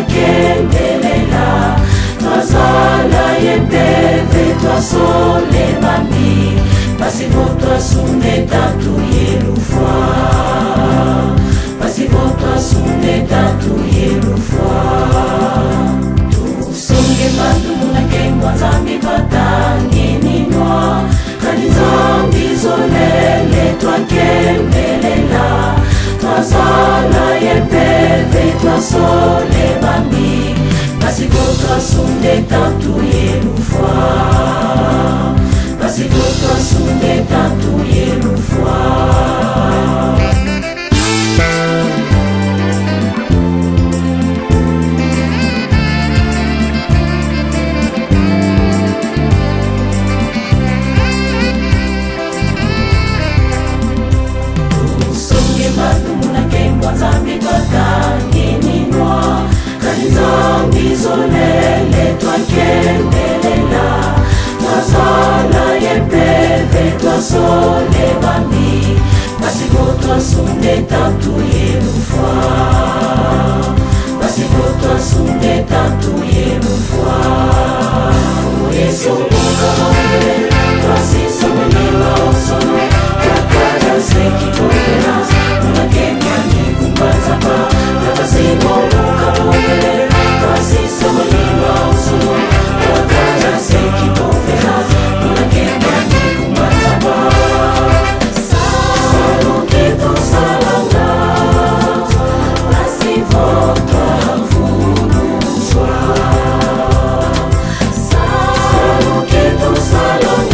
twakendelela twazala yembeve twasole mami pasivo twasunde tatu yelufwa pasivo twasunde tatu yelufwa tusonge bandu munake mwanzambi batangininwa kanizambi zolele twakendelela twazala yembeve twasole mami pasivo twasunde tatu yelufwa pasivo twasunde tatu yelufwa Zambi batangininwa kanizambi zolele twakendelela twazala yembeve twasole mami pasivo twasunde tatu yelufwa pasivo twasunde tatu yelufwa Yesu ukabonge twasisomeliwa osono twakada sekibongera munakemani kumbatapa takasibo ukabongere twasisomeliwa osono twakada sekibongera munakemani kumbatapa salo kitu salanga pasivo twafunuzwa salo kitu salanga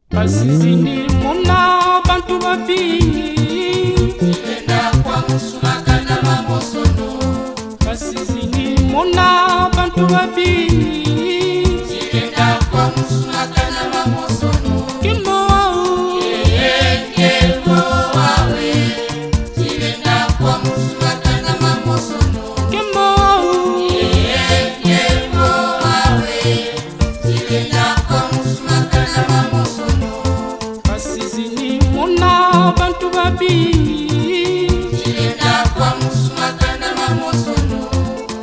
Pasizini mona bantu babini Tilenda kwa musumaka na mamosono. Pasizini mona bantu babini Tilenda kwa musumaka na mamosono. Kimbo wau Kimbo wawe. Tilenda kwa musumaka na mamosono. Kimbo wau Kimbo wawe. Tilenda kwa musumaka na mamosono. Pasizini mona bantu babini Tilenda kwa musumaka na mamosono.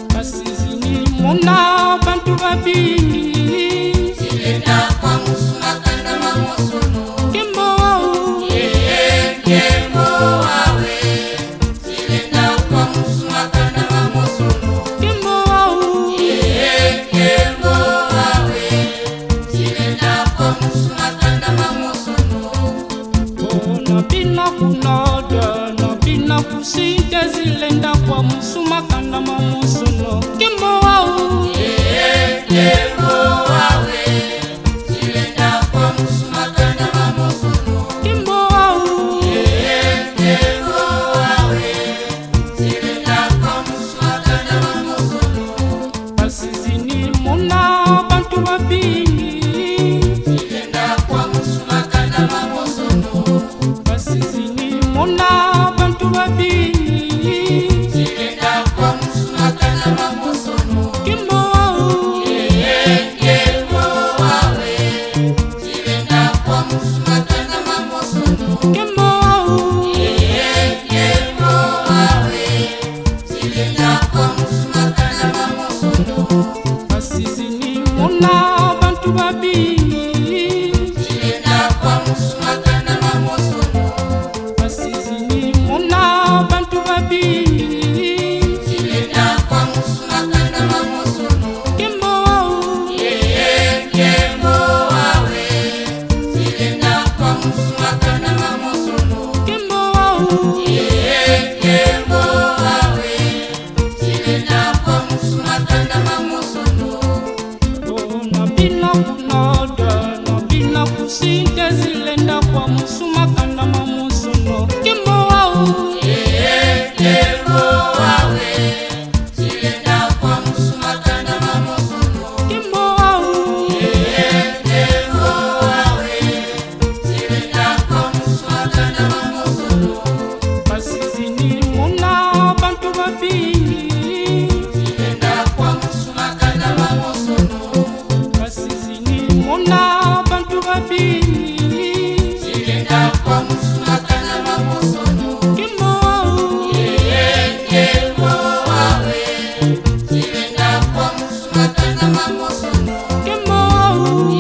Pasizini mona bantu babini Tilenda kwa musumaka na mamosono. Kimbo wau Kimbo wawe. Tilenda kwa musumaka na mamosono. Kimbo wau Kimbo wawe. Tilenda kwa musumaka na mamosono. na bina kunoda na bina kusinde zilenda kwa musumaka na mamusuno Kimbo wau Kimbo wawe. Tilenda kwa musumaka na mamosono. Kimbo wau Kimbo wawe. Tilenda kwa musumaka na mamosono. Pasizini mona bantu babini Tilenda kwa musumaka na mamosono. Pasizini mona bantu babini Tilenda kwa musumaka na mamosono. Kimbo wau Kimbo wawe. Tilenda kwa musumaka na mamosono. Kimbo wau Kimbo wawe. Tilenda kwa musumaka na mamosono. Pasizini mona bantu babini Tilenda kwa musumaka na mamosono. Pasizini mona bantu babini Tilenda kwa musumaka na mamosono. Kimbo wau Kimbo wawe. Tilenda kwa musumaka na mamosono. Kimbo wau Kimbo wawe. Tilenda kwa musumaka na mamosono. na bina kunoda na bina kusinde zilenda kwa musumaka na mamusuno Kimbo wau Kimbo wawe. Tilenda kwa musumaka na mamosono. Kimbo wau Kimbo wawe. Tilenda kwa musumaka na mamosono. Pasizini mona bantu babini Tilenda kwa musumaka na mamosono. Pasizini mona bantu babini Tilenda kwa musumaka na mamosono. Kimbo wau Kimbo wawe. Tilenda kwa musumaka na mamosono. Kimbo wau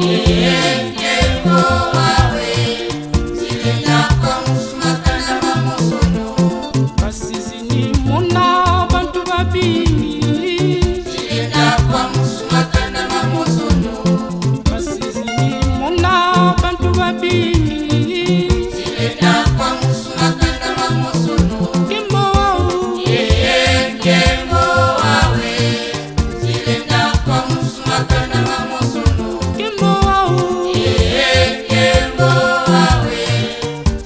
Kimbo wawe. Tilenda kwa musumaka na mamosono. Pasizini mona bantu babini Tilenda kwa musumaka na mamosono. Pasizini mona bantu babini Tilenda kwa musumaka na mamosono. Kimbo wau Kimbo wawe. Tilenda kwa musumaka na mamosono. Kimbo wau Kimbo wawe.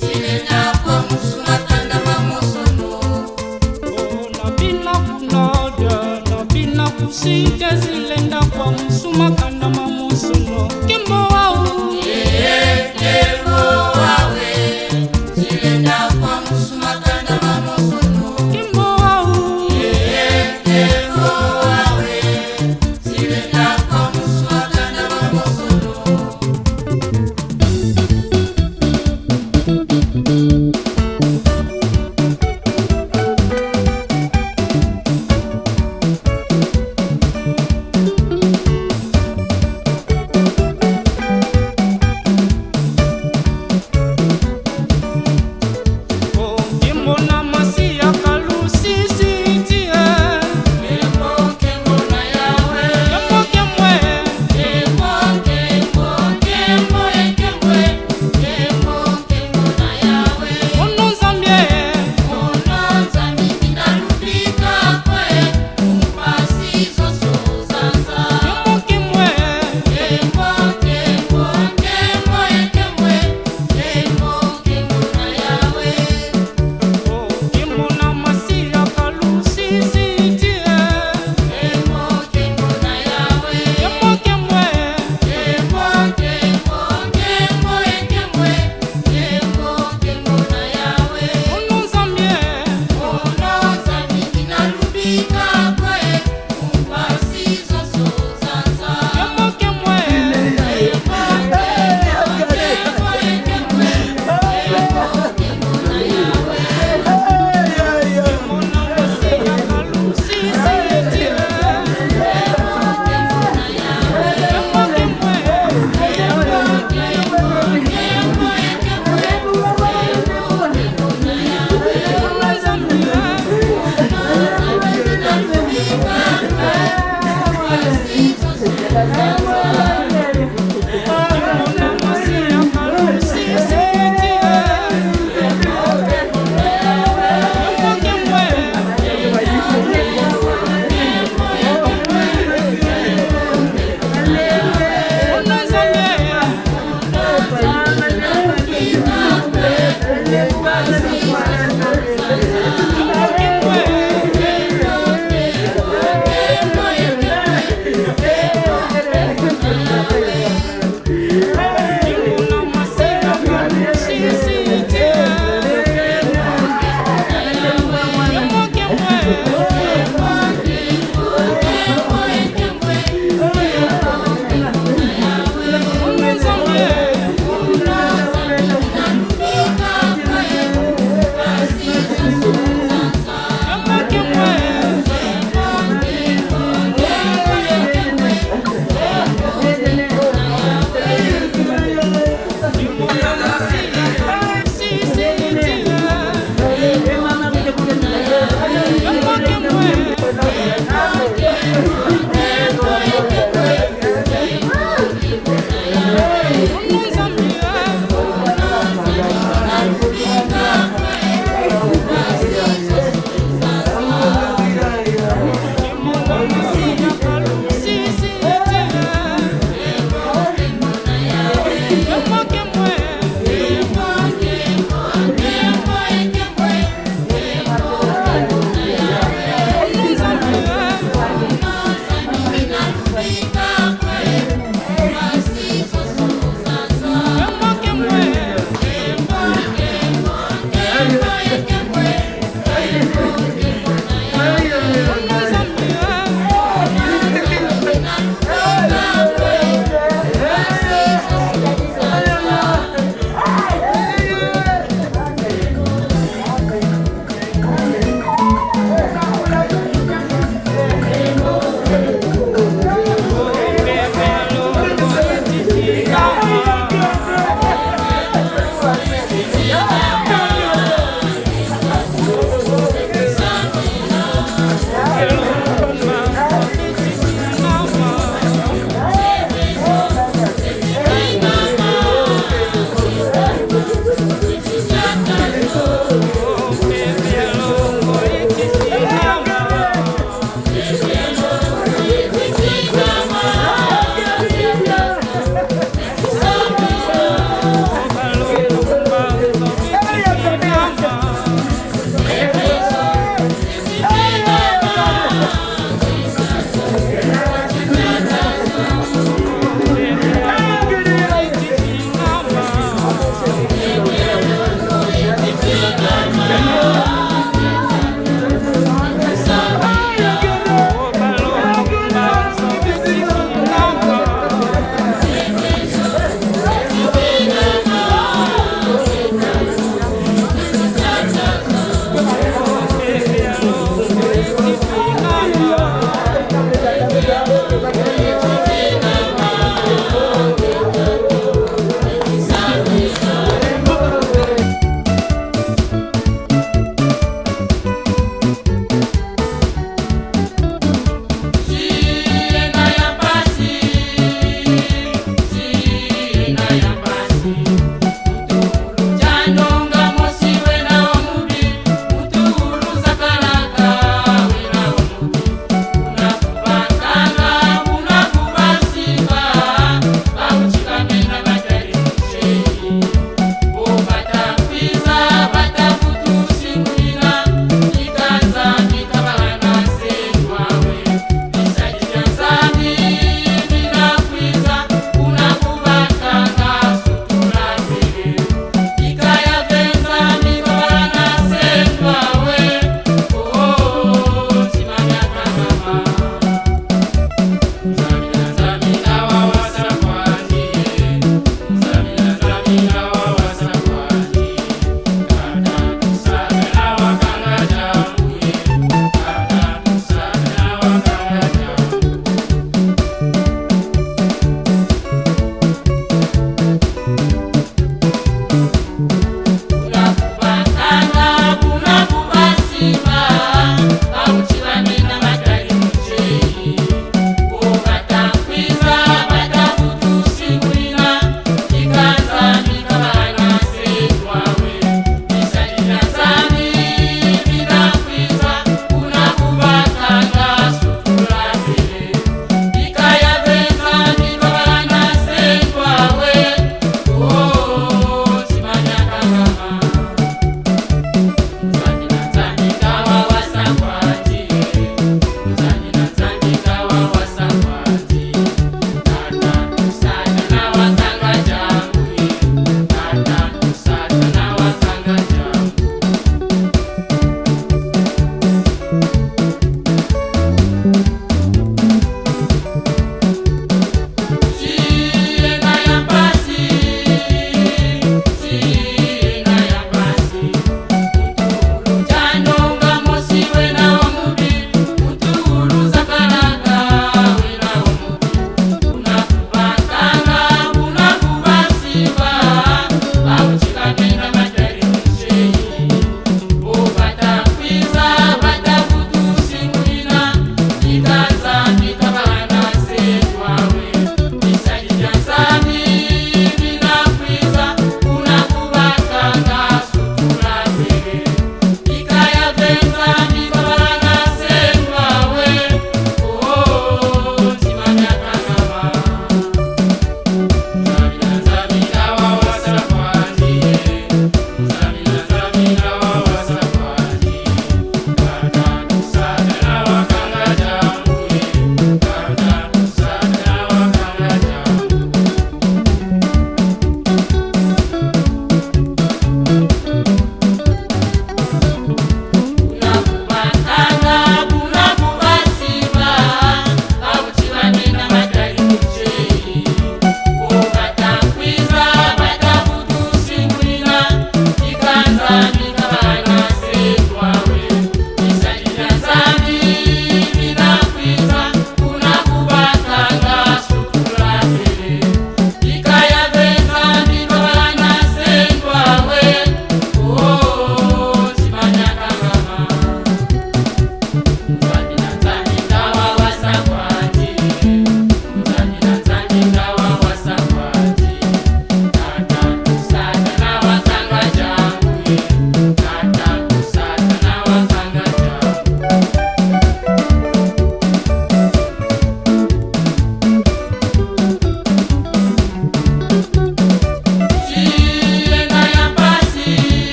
Tilenda kwa musumaka na mamosono. na bina kunoda na bina kusinde zilenda kwa musumaka na mamusuno Kimbo wau Kimbo Yo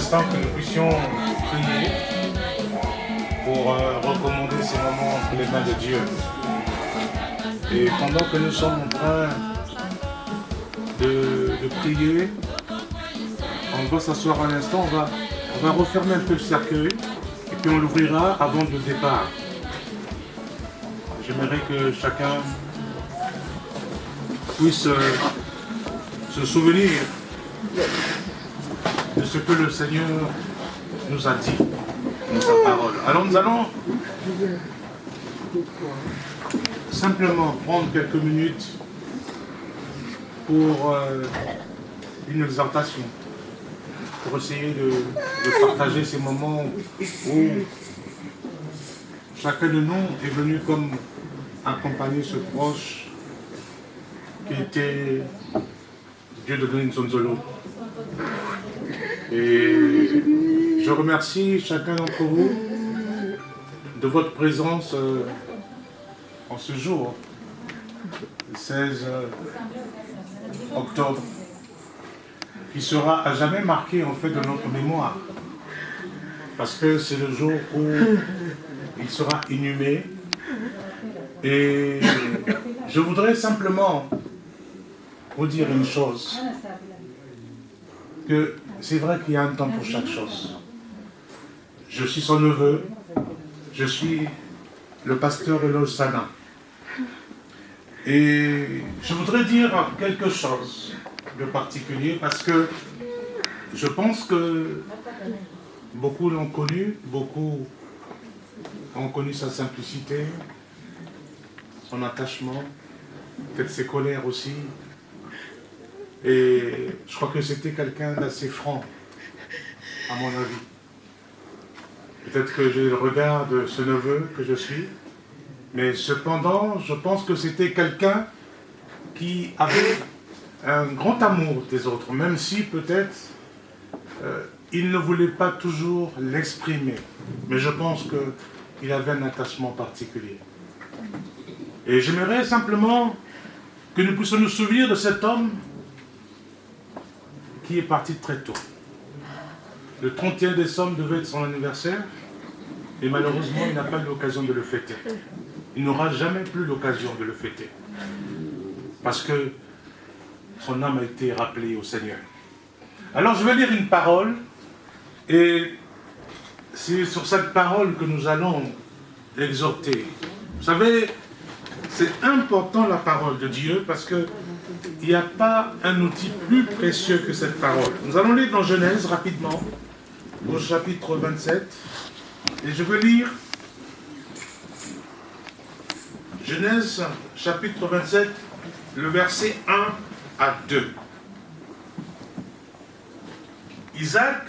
instant que nous puissions prier pour recommander ces moments entre les mains de Dieu. Et pendant que nous sommes en train de prier, on va s'asseoir un instant, on va refermer un peu le cercueil et puis on l'ouvrira avant le départ. J'aimerais que chacun puisse se souvenir de ce que le Seigneur nous a dit dans sa parole. Alors nous allons simplement prendre quelques minutes pour une exhortation, pour essayer de partager ces moments où chacun de nous est venu comme accompagner ce proche qui était Dieu de Nzonzolo. Et je remercie chacun d'entre vous de votre présence en ce jour, le 16 octobre, qui sera à jamais marqué en fait de notre mémoire, parce que c'est le jour où il sera inhumé. Et je voudrais simplement vous dire une chose, que c'est vrai qu'il y a un temps pour chaque chose. Je suis son neveu, je suis le pasteur Eloge Sana. Et je voudrais dire quelque chose de particulier parce que je pense que beaucoup l'ont connu, beaucoup ont connu sa simplicité, son attachement, peut-être ses colères aussi. Et je crois que c'était quelqu'un d'assez franc, à mon avis. Peut-être que j'ai le regard de ce neveu que je suis, mais cependant, je pense que c'était quelqu'un qui avait un grand amour des autres, même si peut-être il ne voulait pas toujours l'exprimer. Mais je pense qu'il avait un attachement particulier. Et j'aimerais simplement que nous puissions nous souvenir de cet homme qui est parti très tôt. Le 31 décembre devait être son anniversaire, et malheureusement, il n'a pas eu l'occasion de le fêter. Il n'aura jamais plus l'occasion de le fêter, parce que son âme a été rappelée au Seigneur. Alors, je vais lire une parole, et c'est sur cette parole que nous allons exhorter. Vous savez, c'est important la parole de Dieu, parce que il n'y a pas un outil plus précieux que cette parole. Nous allons lire dans Genèse rapidement, au chapitre 27, et je veux lire Genèse chapitre 27, le verset 1 à 2. Isaac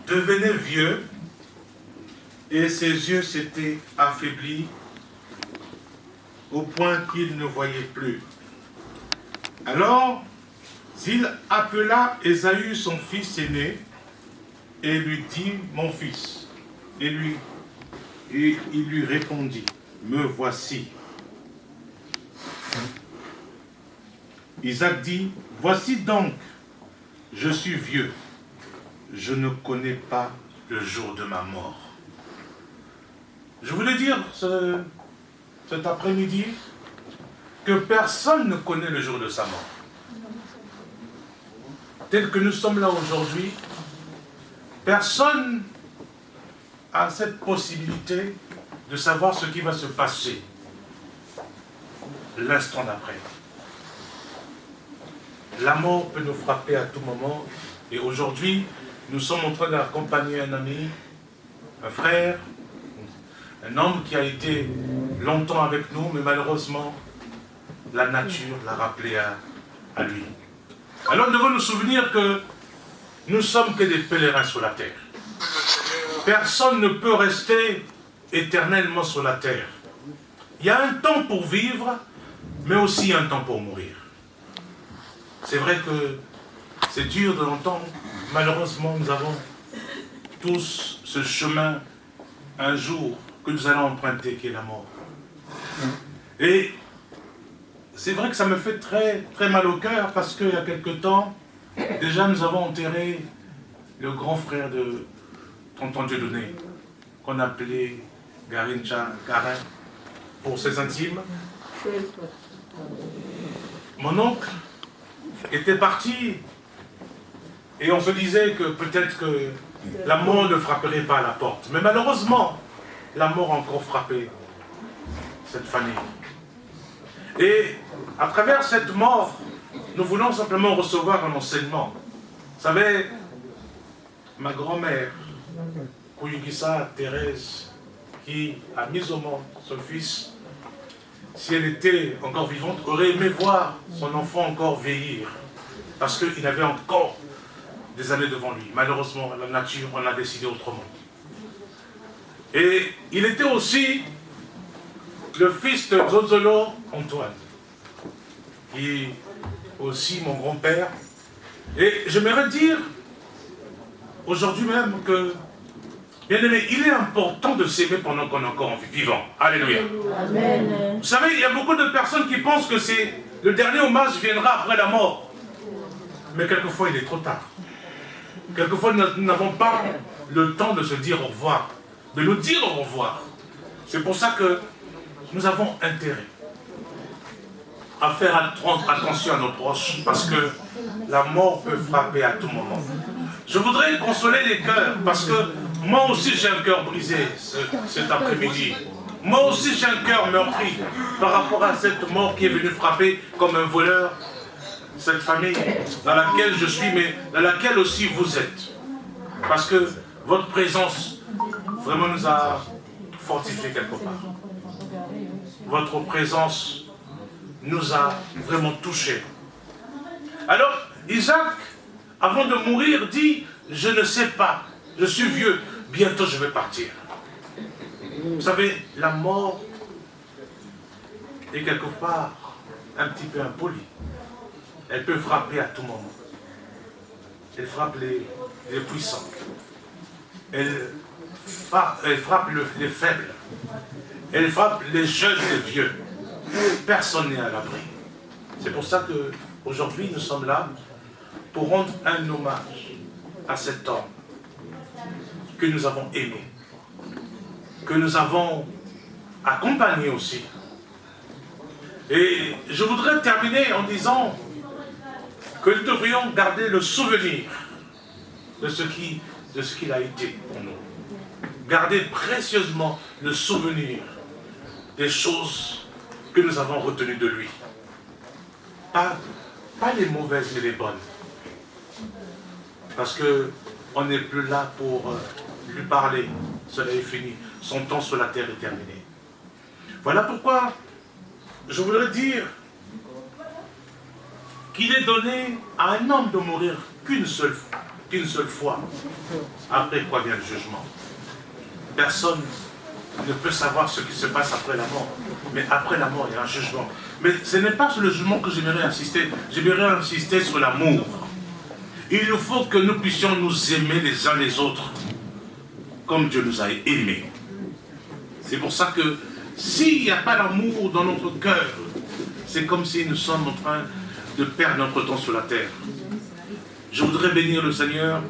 devenait vieux et ses yeux s'étaient affaiblis au point qu'il ne voyait plus. Alors, il appela Ésaü, son fils aîné, et lui dit, mon fils. Et il lui répondit, me voici. Isaac dit, voici donc, je suis vieux, je ne connais pas le jour de ma mort. Je voulais dire cet après-midi que personne ne connaît le jour de sa mort. Tel que nous sommes là aujourd'hui, personne a cette possibilité de savoir ce qui va se passer l'instant d'après. La mort peut nous frapper à tout moment, et aujourd'hui, nous sommes en train d'accompagner un ami, un frère, un homme qui a été longtemps avec nous, mais malheureusement, la nature l'a rappelé à lui. Alors nous devons nous souvenir que nous sommes que des pèlerins sur la terre. Personne ne peut rester éternellement sur la terre. Il y a un temps pour vivre, mais aussi un temps pour mourir. C'est vrai que c'est dur de l'entendre. Malheureusement, nous avons tous ce chemin un jour que nous allons emprunter, qui est la mort. Et c'est vrai que ça me fait très, très mal au cœur, parce qu'il y a quelque temps, déjà nous avons enterré le grand frère de tonton Dieudonné, qu'on appelait Garincha Garin, pour ses intimes. Mon oncle était parti et on se disait que peut-être que la mort ne frapperait pas à la porte. Mais malheureusement, la mort a encore frappé cette famille. Et à travers cette mort, nous voulons simplement recevoir un enseignement. Vous savez, ma grand-mère, Kouyugisa Thérèse, qui a mis au monde son fils, si elle était encore vivante, aurait aimé voir son enfant encore vieillir. Parce qu'il avait encore des années devant lui. Malheureusement, la nature en a décidé autrement. Et il était aussi le fils de Zozolo Antoine, qui est aussi mon grand-père. Et j'aimerais dire aujourd'hui même que, bien aimé, il est important de s'aimer pendant qu'on est encore vivant. Alléluia. Amen. Vous savez, il y a beaucoup de personnes qui pensent que le dernier hommage viendra après la mort. Mais quelquefois, il est trop tard. Quelquefois, nous n'avons pas le temps de se dire au revoir, de nous dire au revoir. C'est pour ça que nous avons intérêt à faire attention à nos proches, parce que la mort peut frapper à tout moment. Je voudrais consoler les cœurs, parce que moi aussi j'ai un cœur brisé cet après-midi. Moi aussi j'ai un cœur meurtri par rapport à cette mort qui est venue frapper comme un voleur cette famille dans laquelle je suis, mais dans laquelle aussi vous êtes. Parce que votre présence vraiment nous a fortifiés quelque part. Votre présence nous a vraiment touchés. Alors, Isaac, avant de mourir, dit, je ne sais pas, je suis vieux, bientôt je vais partir. Vous savez, la mort est quelque part un petit peu impolie. Elle peut frapper à tout moment. Elle frappe les puissants. Elle frappe les faibles. Elle frappe les jeunes et les vieux. Personne n'est à l'abri. C'est pour ça qu'aujourd'hui, nous sommes là pour rendre un hommage à cet homme que nous avons aimé, que nous avons accompagné aussi. Et je voudrais terminer en disant que nous devrions garder le souvenir de ce qu'il a été pour nous. Garder précieusement le souvenir des choses que nous avons retenues de lui. Pas les mauvaises mais les bonnes. Parce qu'on n'est plus là pour lui parler. Cela est fini. Son temps sur la terre est terminé. Voilà pourquoi je voudrais dire qu'il est donné à un homme de mourir qu'une seule fois. Après quoi vient le jugement. Personne ne peut savoir ce qui se passe après la mort. Mais après la mort, il y a un jugement. Mais ce n'est pas sur le jugement que j'aimerais insister. J'aimerais insister sur l'amour. Il nous faut que nous puissions nous aimer les uns les autres comme Dieu nous a aimés. C'est pour ça que s'il n'y a pas d'amour dans notre cœur, c'est comme si nous sommes en train de perdre notre temps sur la terre. Je voudrais bénir le Seigneur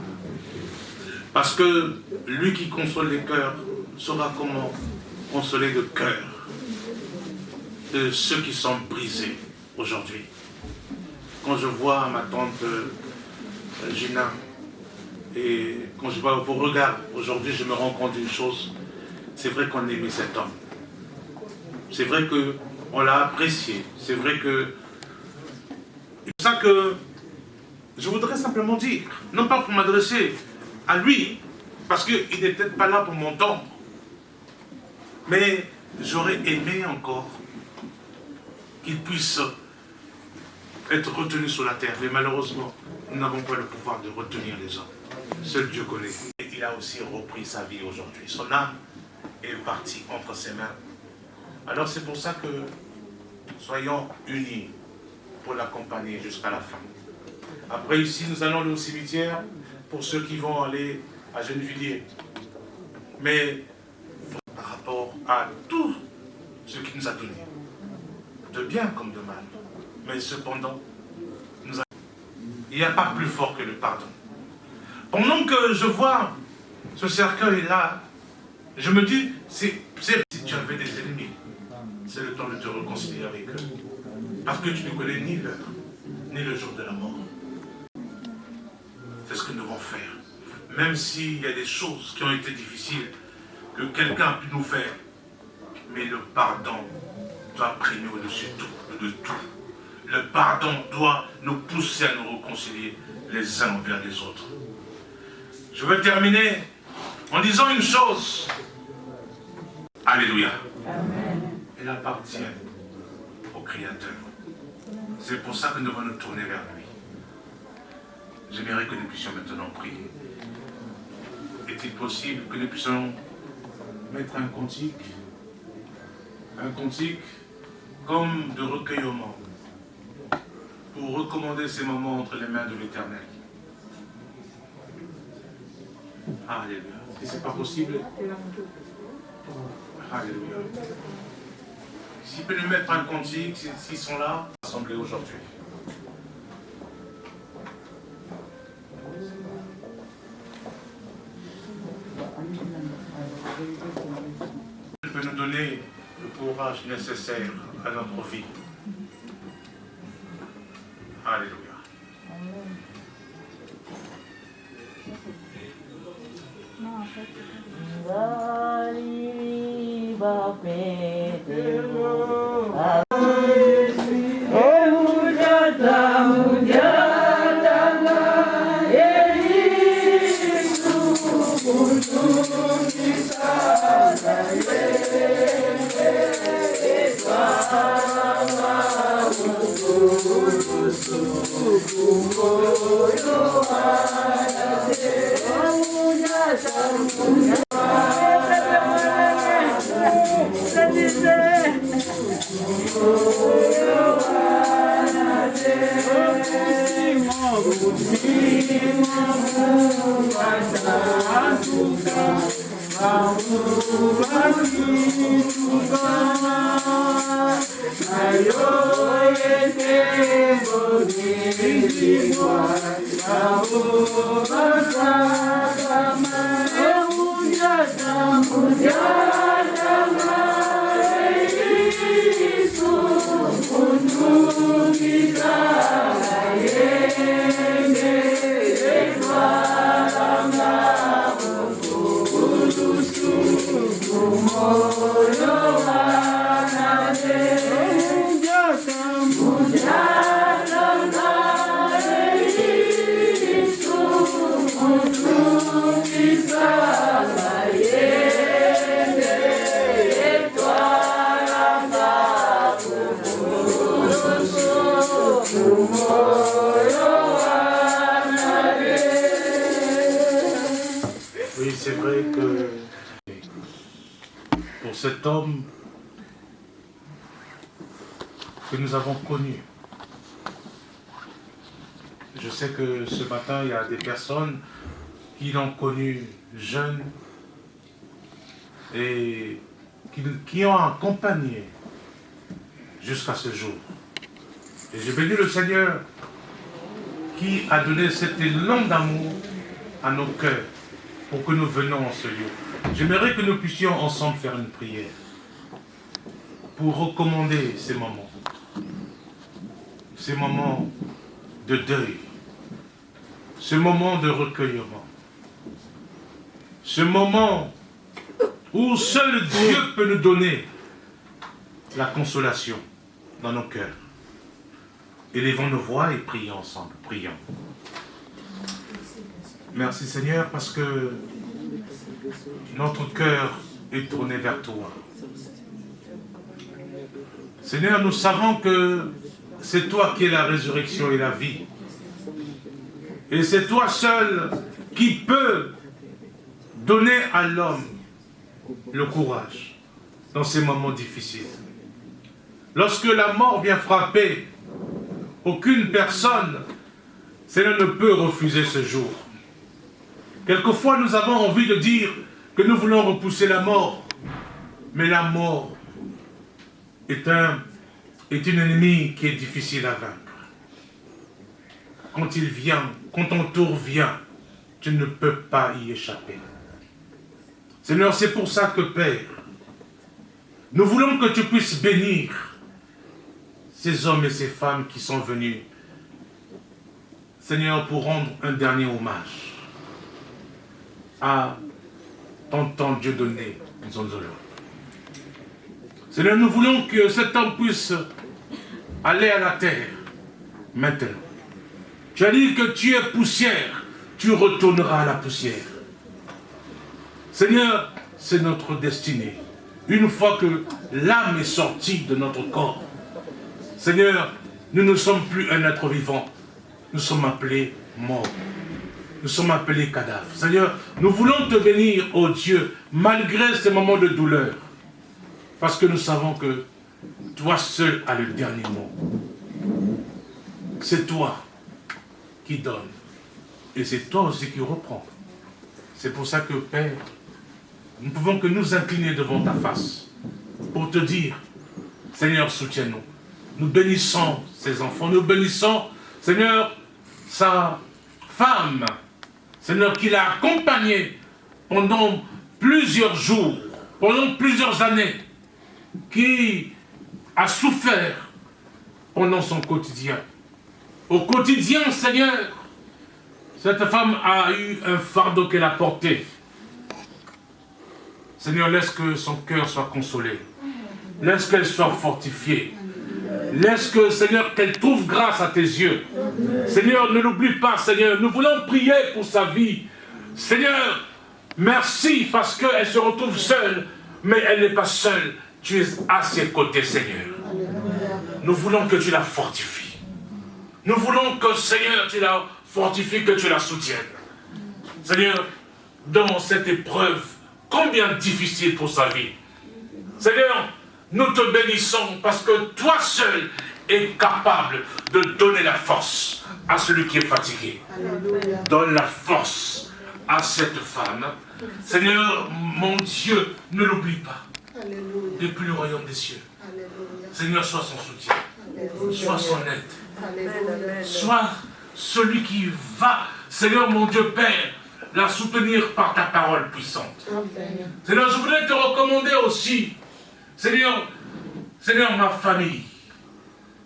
parce que lui qui console les cœurs saura comment consoler le cœur de ceux qui sont brisés aujourd'hui. Quand je vois ma tante Gina et quand je vois vos regards aujourd'hui, je me rends compte d'une chose. C'est vrai qu'on aimait cet homme. C'est vrai qu'on l'a apprécié. C'est vrai que... C'est ça que je voudrais simplement dire, non pas pour m'adresser à lui, parce qu'il n'est peut-être pas là pour m'entendre, mais j'aurais aimé encore qu'il puisse être retenu sur la terre. Mais malheureusement, nous n'avons pas le pouvoir de retenir les hommes. Seul Dieu connaît. Et il a aussi repris sa vie aujourd'hui. Son âme est partie entre ses mains. Alors c'est pour ça que soyons unis pour l'accompagner jusqu'à la fin. Après ici, nous allons aller au cimetière pour ceux qui vont aller à Gennevilliers. Mais par rapport à tout ce qu'il nous a donné, de bien comme de mal, mais cependant, il n'y a pas plus fort que le pardon. Pendant que je vois ce cercueil-là, je me dis, si tu avais des ennemis, c'est le temps de te réconcilier avec eux. Parce que tu ne connais ni l'heure, ni le jour de la mort. C'est ce que nous devons faire. Même s'il y a des choses qui ont été difficiles, que quelqu'un a pu nous faire, mais le pardon doit primer au-dessus de tout. Le pardon doit nous pousser à nous réconcilier les uns envers les autres. Je veux terminer en disant une chose. Alléluia. Amen. Elle appartient au Créateur. C'est pour ça que nous devons nous tourner vers lui. J'aimerais que nous puissions maintenant prier. Est-il possible que nous puissions mettre un cantique comme de recueillement pour recommander ces moments entre les mains de l'Éternel? Alléluia. Est-ce que ce n'est pas possible? Alléluia. S'ils peuvent nous mettre un cantique, s'ils sont là, assemblés aujourd'hui. Il peut nous donner le courage nécessaire à notre vie. Alléluia. Oui, c'est vrai que pour cet homme que nous avons connu, je sais que ce matin, il y a des personnes qui l'ont connu jeune et qui ont accompagné jusqu'à ce jour. Et je bénis le Seigneur qui a donné cet élan d'amour à nos cœurs pour que nous venions en ce lieu. J'aimerais que nous puissions ensemble faire une prière pour recommander ces moments de deuil, ce moment de recueillement, ce moment où seul Dieu peut nous donner la consolation dans nos cœurs. Élevons nos voix et prions ensemble. Prions. Merci Seigneur parce que notre cœur est tourné vers toi. Seigneur, nous savons que c'est toi qui es la résurrection et la vie. Et c'est toi seul qui peux donner à l'homme le courage dans ces moments difficiles. Lorsque la mort vient frapper, aucune personne, Seigneur, ne peut refuser ce jour. Quelquefois, nous avons envie de dire que nous voulons repousser la mort. Mais la mort est une ennemie qui est difficile à vaincre. Quand il vient, quand ton tour vient, tu ne peux pas y échapper. Seigneur, c'est pour ça que, Père, nous voulons que tu puisses bénir ces hommes et ces femmes qui sont venus, Seigneur, pour rendre un dernier hommage à ton Dieu donné, Nzonzolo. Seigneur, nous voulons que cet homme puisse aller à la terre maintenant. Tu as dit que tu es poussière, tu retourneras à la poussière. Seigneur, c'est notre destinée. Une fois que l'âme est sortie de notre corps, Seigneur, nous ne sommes plus un être vivant. Nous sommes appelés morts. Nous sommes appelés cadavres. Seigneur, nous voulons te bénir, ô Dieu, malgré ces moments de douleur. Parce que nous savons que toi seul as le dernier mot. C'est toi qui donnes. Et c'est toi aussi qui reprends. C'est pour ça que, Père, nous ne pouvons que nous incliner devant ta face pour te dire, Seigneur, soutiens-nous. Nous bénissons ces enfants, nous bénissons, Seigneur, sa femme, Seigneur, qui l'a accompagné pendant plusieurs jours, pendant plusieurs années, qui a souffert pendant son quotidien. Au quotidien, Seigneur, cette femme a eu un fardeau qu'elle a porté. Seigneur, laisse que son cœur soit consolé. Laisse qu'elle soit fortifiée. Laisse que, Seigneur, qu'elle trouve grâce à tes yeux. Seigneur, ne l'oublie pas, Seigneur. Nous voulons prier pour sa vie. Seigneur, merci parce qu'elle se retrouve seule, mais elle n'est pas seule. Tu es à ses côtés, Seigneur. Nous voulons que tu la fortifies. Nous voulons que, Seigneur, tu la fortifies, que tu la soutiennes. Seigneur, dans cette épreuve, combien difficile pour sa vie. Seigneur, nous te bénissons parce que toi seul es capable de donner la force à celui qui est fatigué. Alléluia. Donne la force à cette femme. Seigneur, mon Dieu, ne l'oublie pas. Alléluia. Depuis le royaume des cieux. Alléluia. Seigneur, sois son soutien. Alléluia. Sois son aide. Alléluia. Sois celui qui va, Seigneur mon Dieu Père, la soutenir par ta parole puissante. Amen. Seigneur, je voudrais te recommander aussi, Seigneur, ma famille.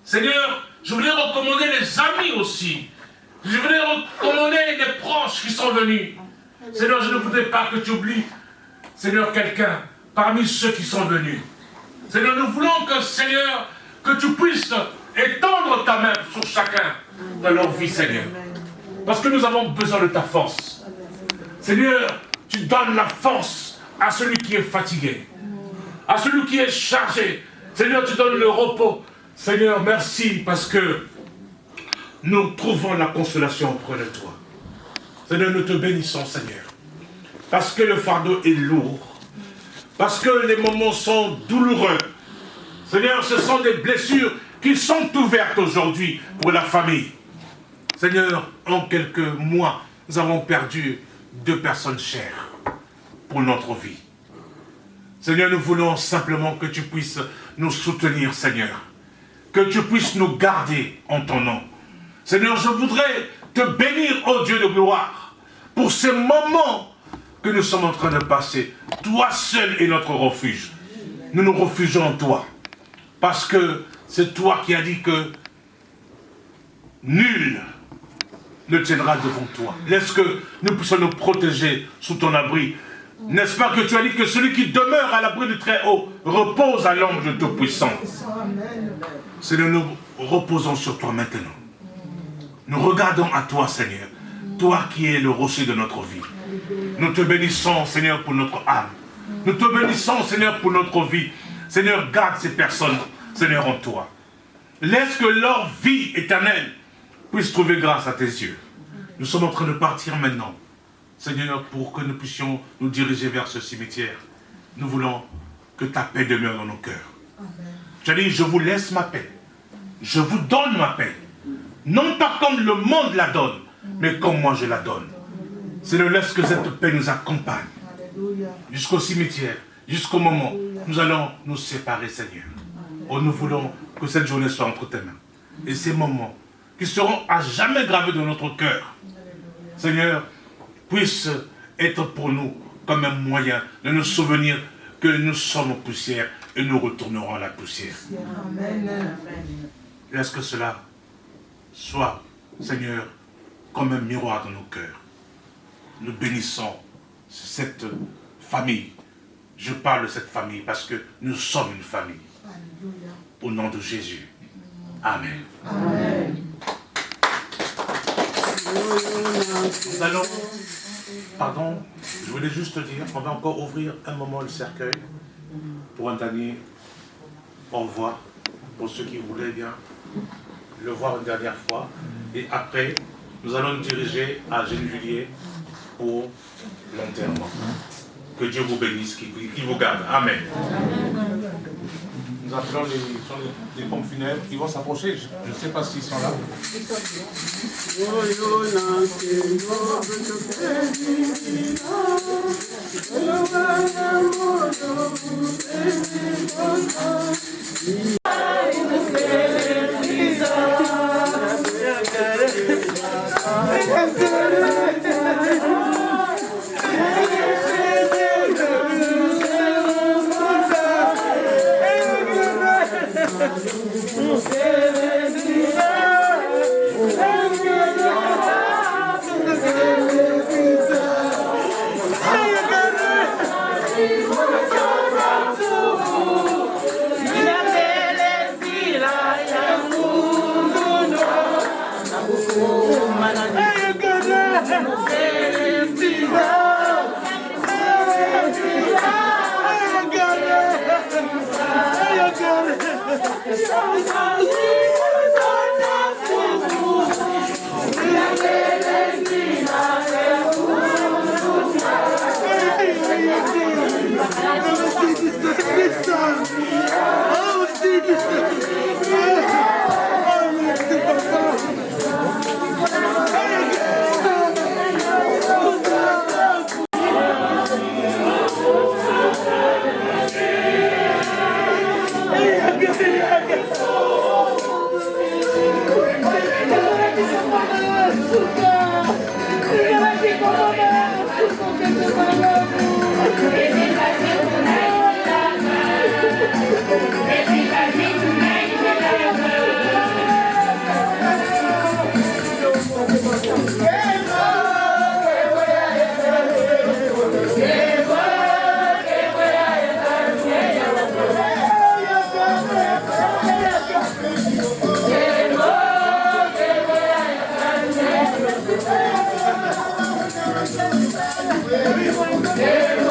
Seigneur, je voudrais recommander les amis aussi. Je voudrais recommander les proches qui sont venus. Seigneur, je ne voudrais pas que tu oublies, Seigneur, quelqu'un parmi ceux qui sont venus. Seigneur, nous voulons que, Seigneur, que tu puisses étendre ta main sur chacun dans leur vie, Seigneur. Parce que nous avons besoin de ta force. Seigneur, tu donnes la force à celui qui est fatigué, à celui qui est chargé. Seigneur, tu donnes le repos. Seigneur, merci parce que nous trouvons la consolation auprès de toi. Seigneur, nous te bénissons, Seigneur. Parce que le fardeau est lourd. Parce que les moments sont douloureux. Seigneur, ce sont des blessures qui sont ouvertes aujourd'hui pour la famille. Seigneur, en quelques mois, nous avons perdu 2 personnes chères pour notre vie. Seigneur, nous voulons simplement que tu puisses nous soutenir, Seigneur. Que tu puisses nous garder en ton nom. Seigneur, je voudrais te bénir, ô Dieu de gloire, pour ces moments que nous sommes en train de passer. Toi seul est notre refuge. Nous nous refugeons en toi. Parce que c'est toi qui as dit que nul ne tiendra devant toi. Laisse que nous puissions nous protéger sous ton abri. N'est-ce pas que tu as dit que celui qui demeure à l'abri du Très-Haut repose à l'ombre de Tout-Puissant. Seigneur, nous reposons sur toi maintenant. Nous regardons à toi, Seigneur. Toi qui es le rocher de notre vie. Nous te bénissons, Seigneur, pour notre âme. Nous te bénissons, Seigneur, pour notre vie. Seigneur, garde ces personnes, Seigneur, en toi. Laisse que leur vie éternelle puisse trouver grâce à tes yeux. Nous sommes en train de partir maintenant, Seigneur, pour que nous puissions nous diriger vers ce cimetière. Nous voulons que ta paix demeure dans nos cœurs. Tu as dit, je vous laisse ma paix. Je vous donne ma paix. Non pas comme le monde la donne, mais comme moi je la donne. Seigneur, laisse que cette paix nous accompagne jusqu'au cimetière, jusqu'au moment où nous allons nous séparer, Seigneur. Oh, nous voulons que cette journée soit entre tes mains. Et ces moments qui seront à jamais gravés dans notre cœur. Seigneur, puisse être pour nous comme un moyen de nous souvenir que nous sommes poussière et nous retournerons à la poussière. Amen. Laisse que cela soit, Seigneur, comme un miroir dans nos cœurs. Nous bénissons cette famille. Je parle de cette famille parce que nous sommes une famille. Alléluia. Au nom de Jésus. Amen. Amen. Nous allons, pardon, je voulais juste dire, on va encore ouvrir un moment le cercueil pour un dernier au revoir pour ceux qui voulaient bien le voir une dernière fois. Et après, nous allons nous diriger à Gennevilliers pour l'enterrement. Que Dieu vous bénisse, qu'il vous garde. Amen. Nous appelons les pompes funèbres. Ils vont s'approcher. Je ne sais pas s'ils sont là. Yeah.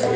Yeah,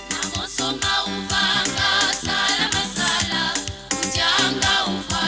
Namosonga uvanga sala masala, ujanga uvanga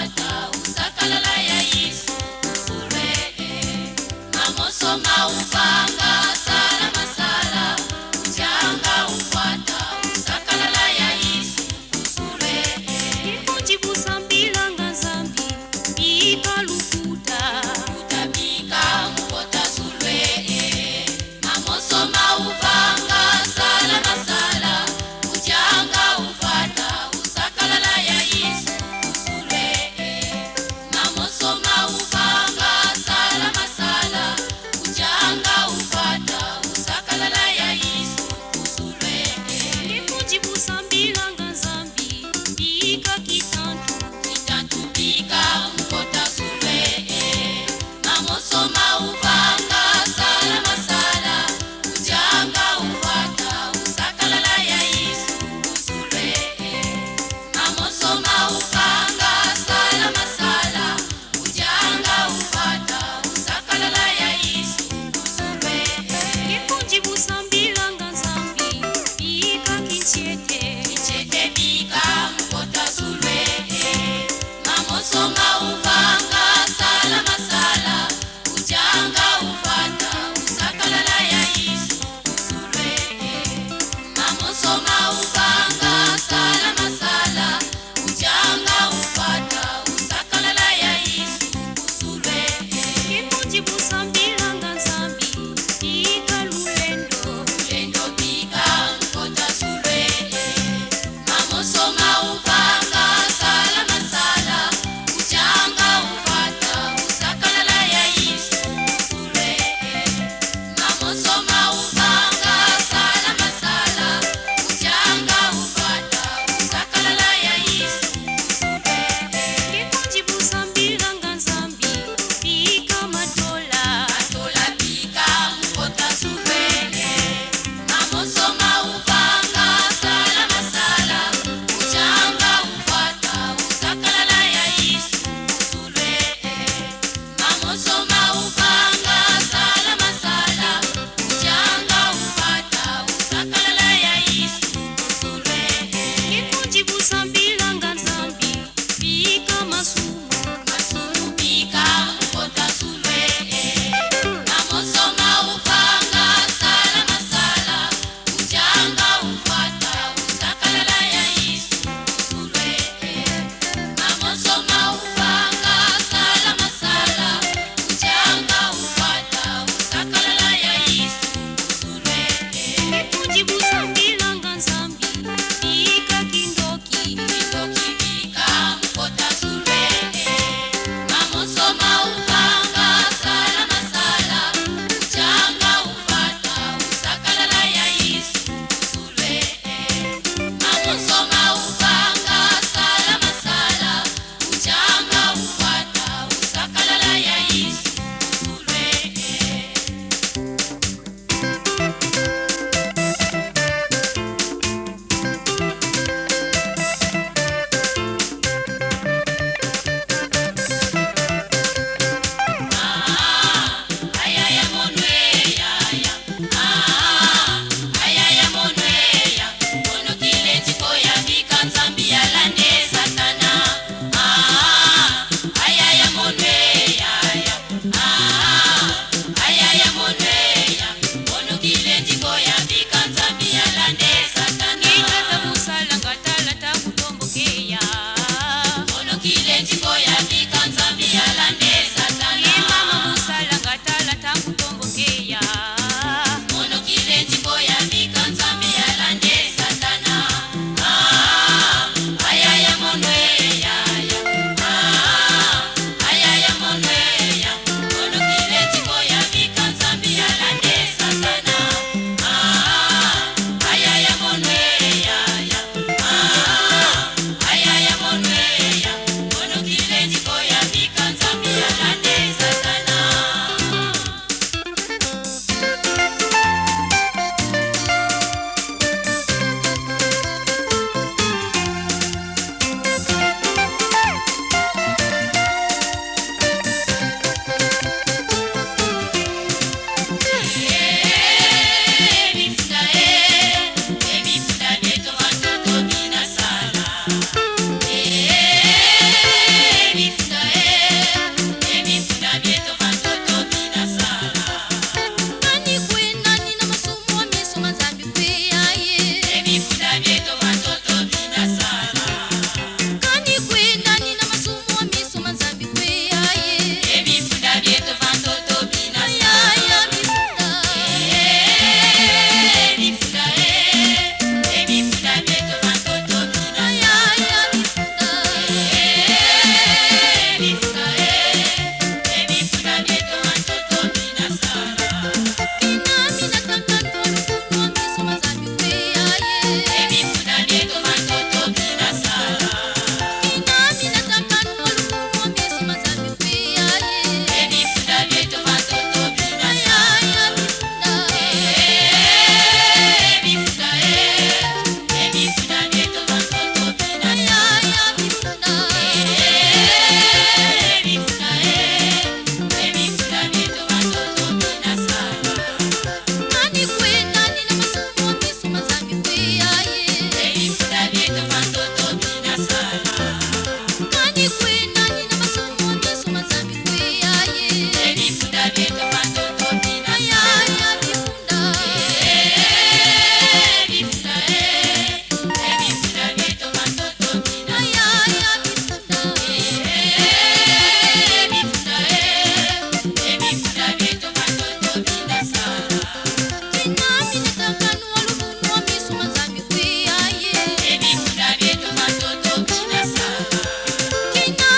Kina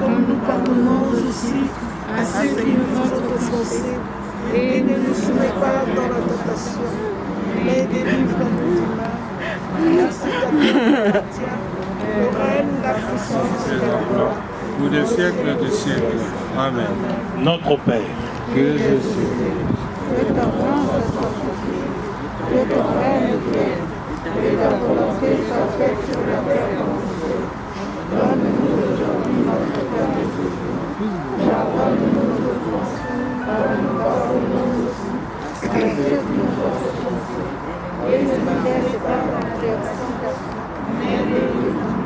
Comme nous pardonnons aussi à ceux qui nous ont offensés, et ne nous soumets pas dans la tentation, mais délivre-nous du mal. Merci à toi, le règne, la puissance et la gloire. Pour les siècles des siècles. Amen. Notre Père, Que je suis. Que ta grâce soit accomplie, que ton règne vienne, et ta volonté soit faite sur la terre comme au ciel. Donne-nous aujourd'hui notre pain de jour. Pardonne-nous nos offenses, comme nous pardonnons aussi à ceux qui nous ont offensés. Et ne nous laisse pas dans la tentation, mais délivre-nous.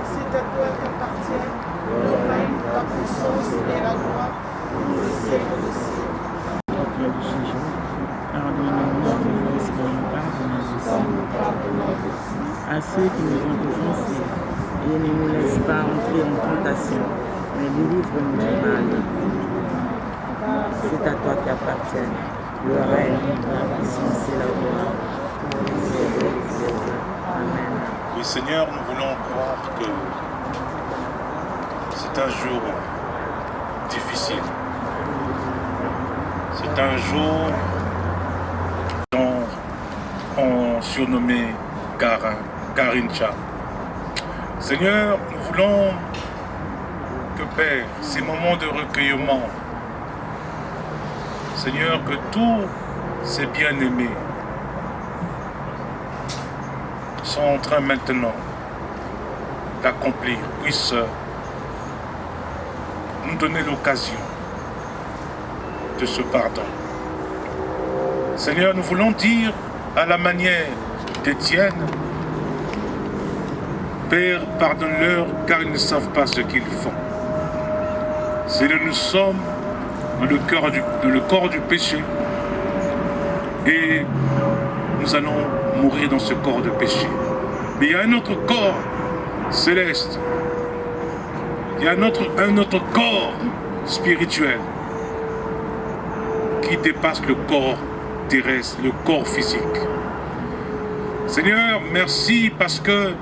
C'est à toi qu'appartient le règne, la puissance et la gloire pour le siècle des siècles. Pardonne-nous nos offenses comme nous pardonnons aussi à ceux qui nous ont offensés. Et ne nous laisse pas entrer en tentation, mais délivre-nous du mal. C'est à toi qu'appartiennent le règne, la puissance et la gloire pour les siècles des siècles. Amen. oui Seigneur, nous voulons croire que c'est un jour difficile. C'est un jour dont on surnommé Garincha. Seigneur, nous voulons que Père, ces moments de recueillement, Seigneur, que tous ces bien-aimés sont en train maintenant d'accomplir, puissent nous donner l'occasion de ce pardon. Seigneur, nous voulons dire à la manière d'Étienne, Père, pardonne-leur car ils ne savent pas ce qu'ils font. Seigneur, nous sommes dans le corps du péché et nous allons mourir dans ce corps de péché. Mais il y a un autre corps céleste, il y a un autre corps spirituel qui dépasse le corps terrestre, le corps physique. Seigneur, merci parce que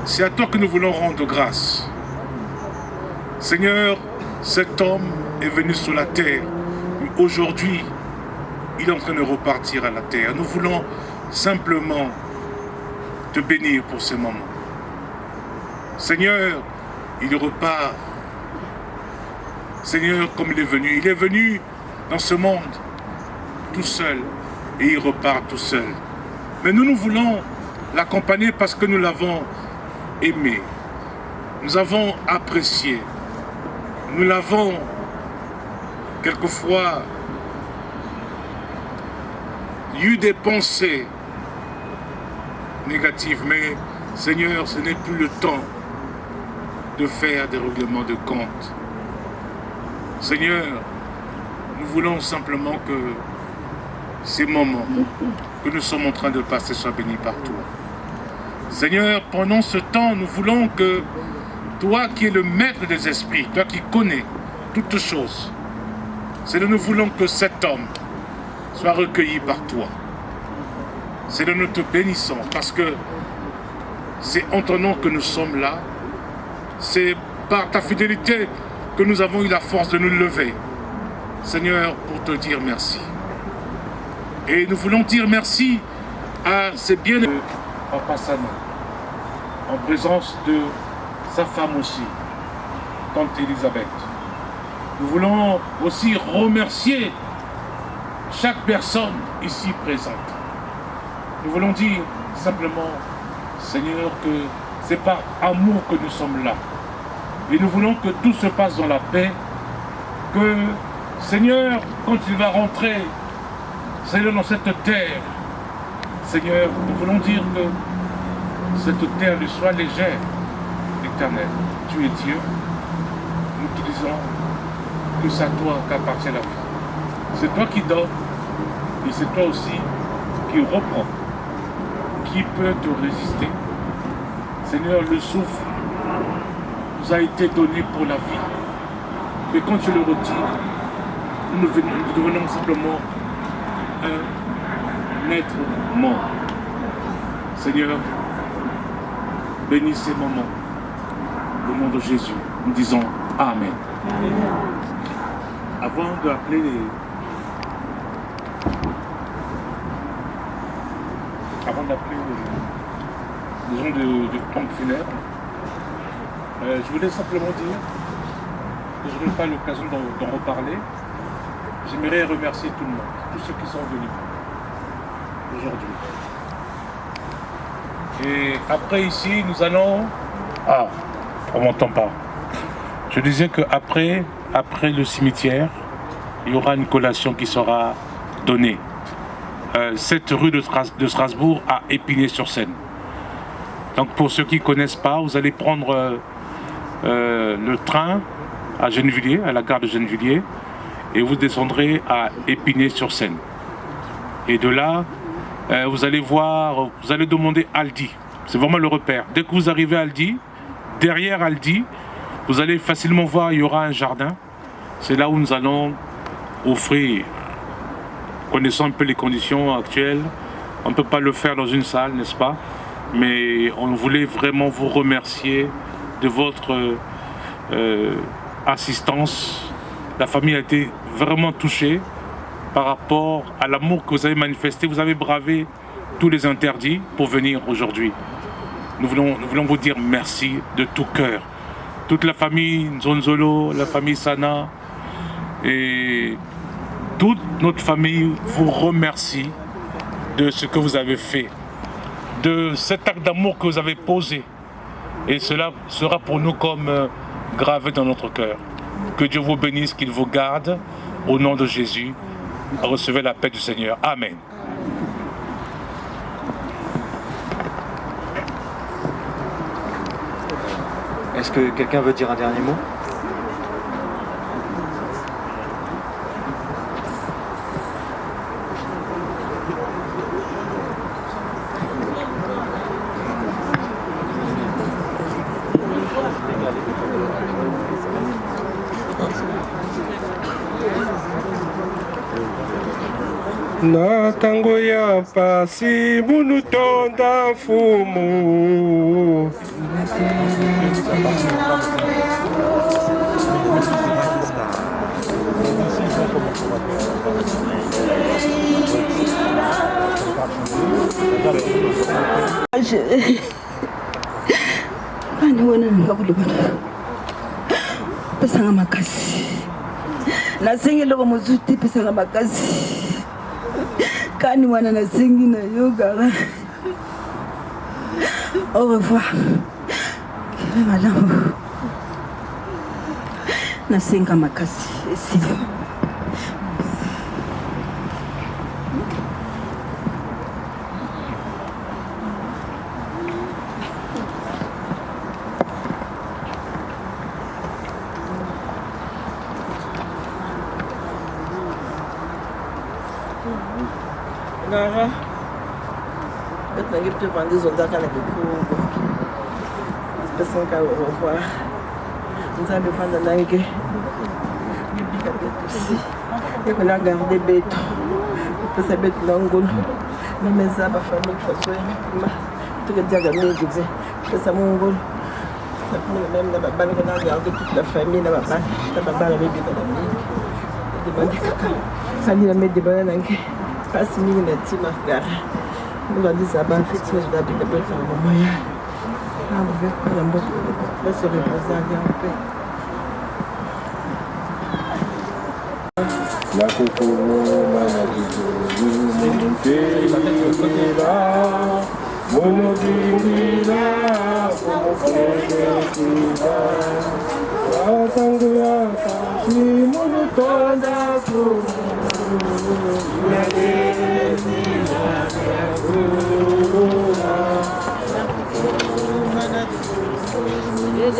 c'est à toi que nous voulons rendre grâce. Seigneur, cet homme est venu sur la terre. Aujourd'hui, il est en train de repartir à la terre. Nous voulons simplement te bénir pour ce moment. Seigneur, il repart. Seigneur, comme il est venu dans ce monde tout seul et il repart tout seul. Mais nous voulons l'accompagner parce que nous l'avons aimé. Nous avons apprécié. Nous l'avons quelquefois eu des pensées négatives, mais Seigneur, ce n'est plus le temps de faire des règlements de compte. Seigneur, nous voulons simplement que ces moments que nous sommes en train de passer soient bénis par toi. Seigneur, pendant ce temps, nous voulons que toi qui es le maître des esprits, toi qui connais toutes choses, Seigneur, nous voulons que cet homme soit recueilli par toi. Seigneur, nous te bénissons parce que c'est en ton nom que nous sommes là. C'est par ta fidélité que nous avons eu la force de nous lever. Seigneur, pour te dire merci. Et nous voulons dire merci à ces bien-aimés Papa Sana, en présence de sa femme aussi, Tante Elisabeth. Nous voulons aussi remercier chaque personne ici présente. Nous voulons dire simplement, Seigneur, que c'est par amour que nous sommes là. Et nous voulons que tout se passe dans la paix, que, Seigneur, quand tu vas rentrer, Seigneur, dans cette terre, Seigneur, nous voulons dire que cette terre lui soit légère, l'Éternel. tu es Dieu, nous te disons que c'est à toi qu'appartient la vie. C'est toi qui donnes et c'est toi aussi qui reprends. Qui peut te résister? Seigneur, le souffle nous a été donné pour la vie. Mais quand tu le retires, nous devenons simplement un être mort. Seigneur, bénis ces moments. Au nom de Jésus, nous disons Amen. Avant d'appeler les gens de pompe funèbre, je voulais simplement dire que je n'ai pas l'occasion d'en reparler. J'aimerais remercier tout le monde, tous ceux qui sont venus aujourd'hui. Et après ici, nous allons... Ah, on m'entend pas. Je disais qu'après le cimetière, il y aura une collation qui sera donnée. Cette rue de Strasbourg à Épinay-sur-Seine. Donc pour ceux qui ne connaissent pas, vous allez prendre le train à Gennevilliers, à la gare de Gennevilliers, et vous descendrez à Épinay-sur-Seine. Et de là, vous allez voir, vous allez demander Aldi. C'est vraiment le repère. Dès que vous arrivez à Aldi, derrière Aldi, vous allez facilement voir, il y aura un jardin. C'est là où nous allons offrir. Connaissant un peu les conditions actuelles, on ne peut pas le faire dans une salle, n'est-ce pas? Mais on voulait vraiment vous remercier de votre assistance. La famille a été vraiment touchée par rapport à l'amour que vous avez manifesté. Vous avez bravé tous les interdits pour venir aujourd'hui. Nous voulons vous dire merci de tout cœur. Toute la famille Nzonzolo, la famille Sana et toute notre famille vous remercie de ce que vous avez fait, de cet acte d'amour que vous avez posé. Et cela sera pour nous comme gravé dans notre cœur. Que Dieu vous bénisse, qu'il vous garde. Au nom de Jésus, recevez la paix du Seigneur. Amen. Est-ce que quelqu'un veut dire un dernier mot? Na tango ya pasi munu tonda fumu Bani wena ngakudubana pesanga makasi nasengi loko mozuti pesanga makasi kani wana nasengi na yoga. Au revoir. Madame nasenga makasi esili. Nara, peut-être que tu vas vendre des ondas à la découverte. Personne qui va revoir. Nous allons prendre la langue. Et qu'on a gardé bête. Parce que bête l'angle. Même ça, ma famille, ça soit. Tout le diable a mis du vin. C'est ça mon rôle. Même dans ma balle, on a gardé toute la famille dans ma balle. Dans ma balle, avec des bananes. Des bananes caca. Ça dit la mettre des bananes. Pas si nous on a dit marquage. Nous avons dit ça va faire ça je dois bien faire ça au moyen. Ah vous voyez quoi la mort va se reposer en paix. La kokoro Yes,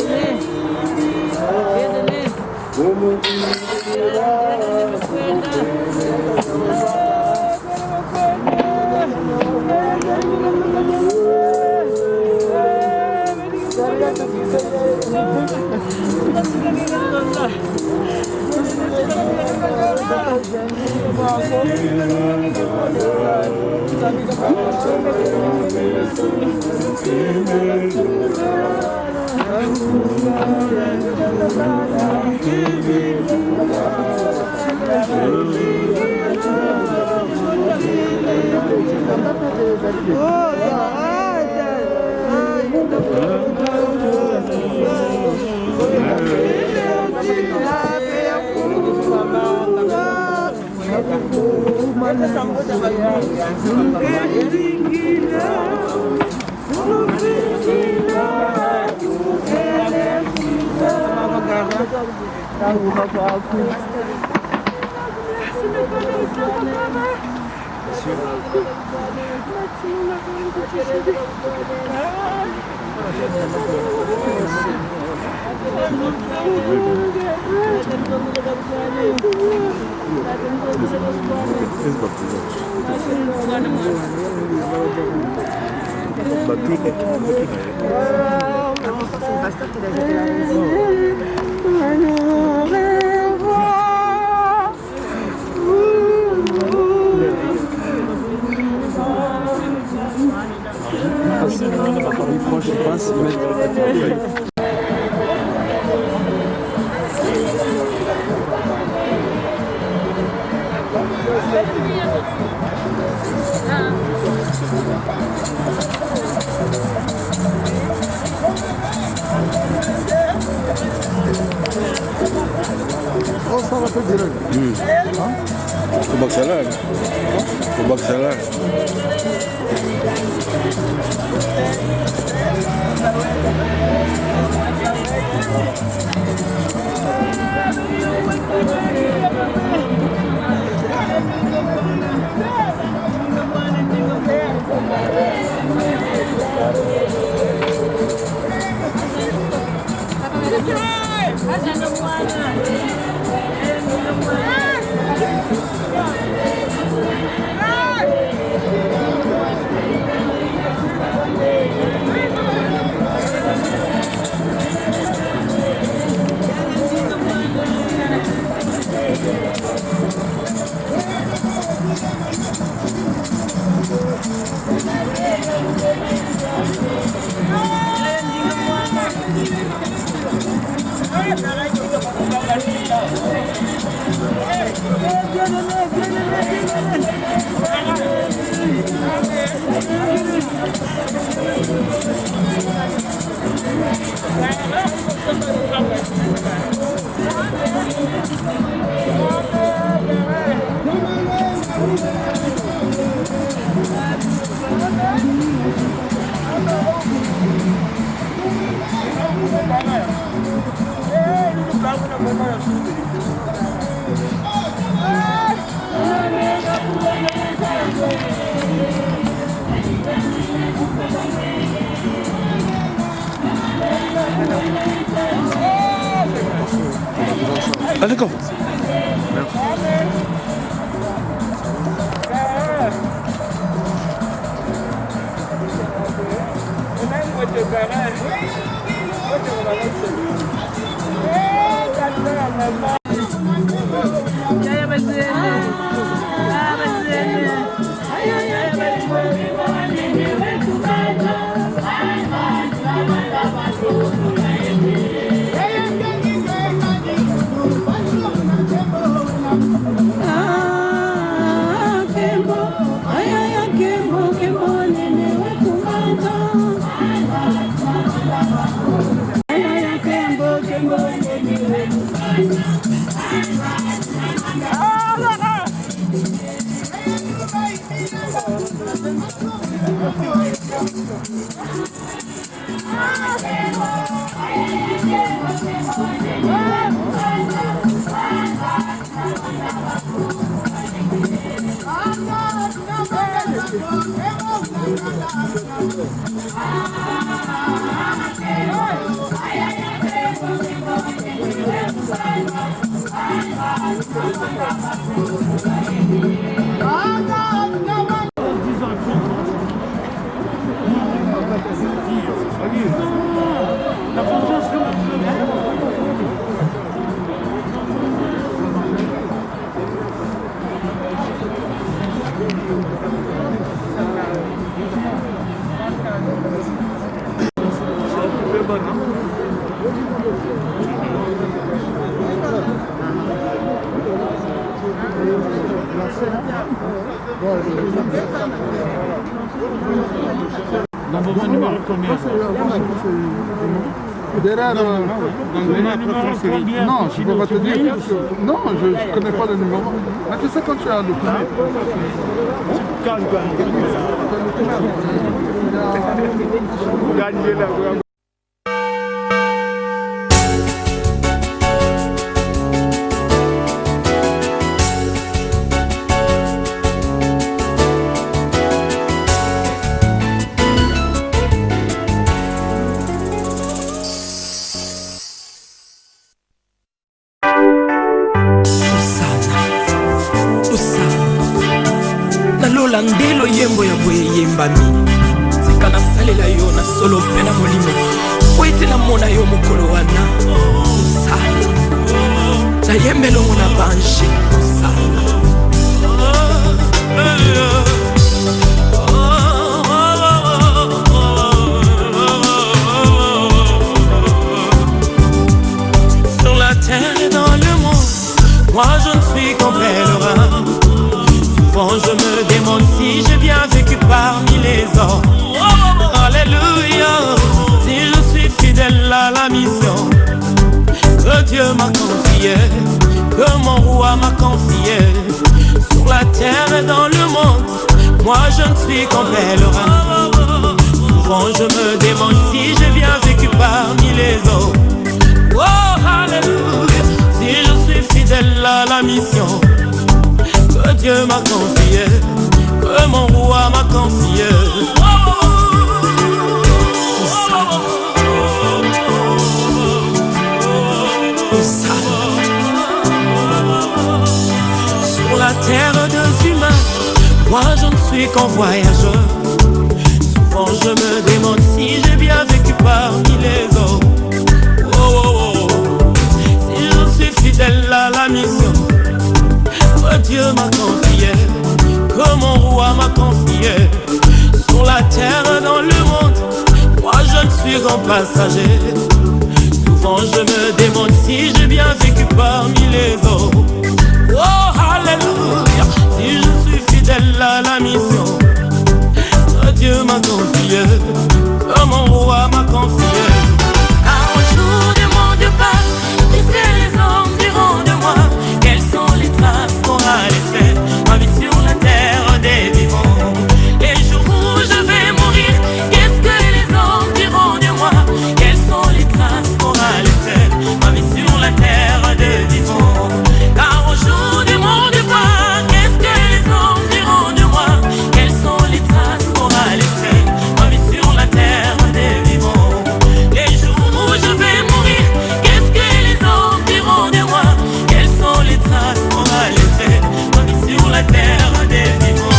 Allez, go. Ay, L'abonnement numéro combien? Derrière, non, je ne peux pas te dire. Non, je ne connais pas le numéro. Mais tu sais quand tu as le premier. Gagne la. Ndelo yembo ya boye yembami tika nasalela yo na solo mpe na molimo po etela mona yo mokolo wana osala nayembelongo na bange osala sur la terre et dans le monde, moi je ne suis qu'un pèlerin. Souvent je me demande si j'ai bien vécu parmi les hommes. Alléluia, si je suis fidèle à la mission que Dieu m'a confiée, que mon roi m'a confiée. Sur la terre et dans le monde, moi je ne suis qu'un pèlerin. Souvent je me demande si j'ai bien vécu parmi les hommes. Oh, alléluia, si je suis fidèle à la mission que Dieu m'a confié, que mon roi m'a confié. Sur la terre des humains, moi je ne suis qu'un voyageur. Souvent je me demande si j'ai bien vécu parmi les hommes. Oh, oh, oh. Si je suis fidèle à la mission que Dieu m'a confié, que mon roi m'a confié. Sur la terre, dans le monde, moi je ne suis qu'un passager. Souvent je me demande si j'ai bien vécu parmi les hommes. Oh, alléluia, si je suis fidèle à la mission que Dieu m'a confié, que mon roi m'a confié. Car au jour de mon départ, qu'est-ce que les hommes diront de moi? Quelles sont les traces qu'aura laissées ma vie sur la terre des vivants? Les jours où je vais mourir, qu'est-ce que les hommes diront de moi? Quelles sont les traces qu'aura laissées ma vie sur la terre des vivants? Car au jour de mon départ, qu'est-ce que les hommes diront de moi? Quelles sont les traces qu'aura laissées ma vie sur la terre des vivants? Les jours où je vais mourir, qu'est-ce que les hommes diront de moi? Quelles sont les traces qu'aura laissées ma vie sur la terre des vivants?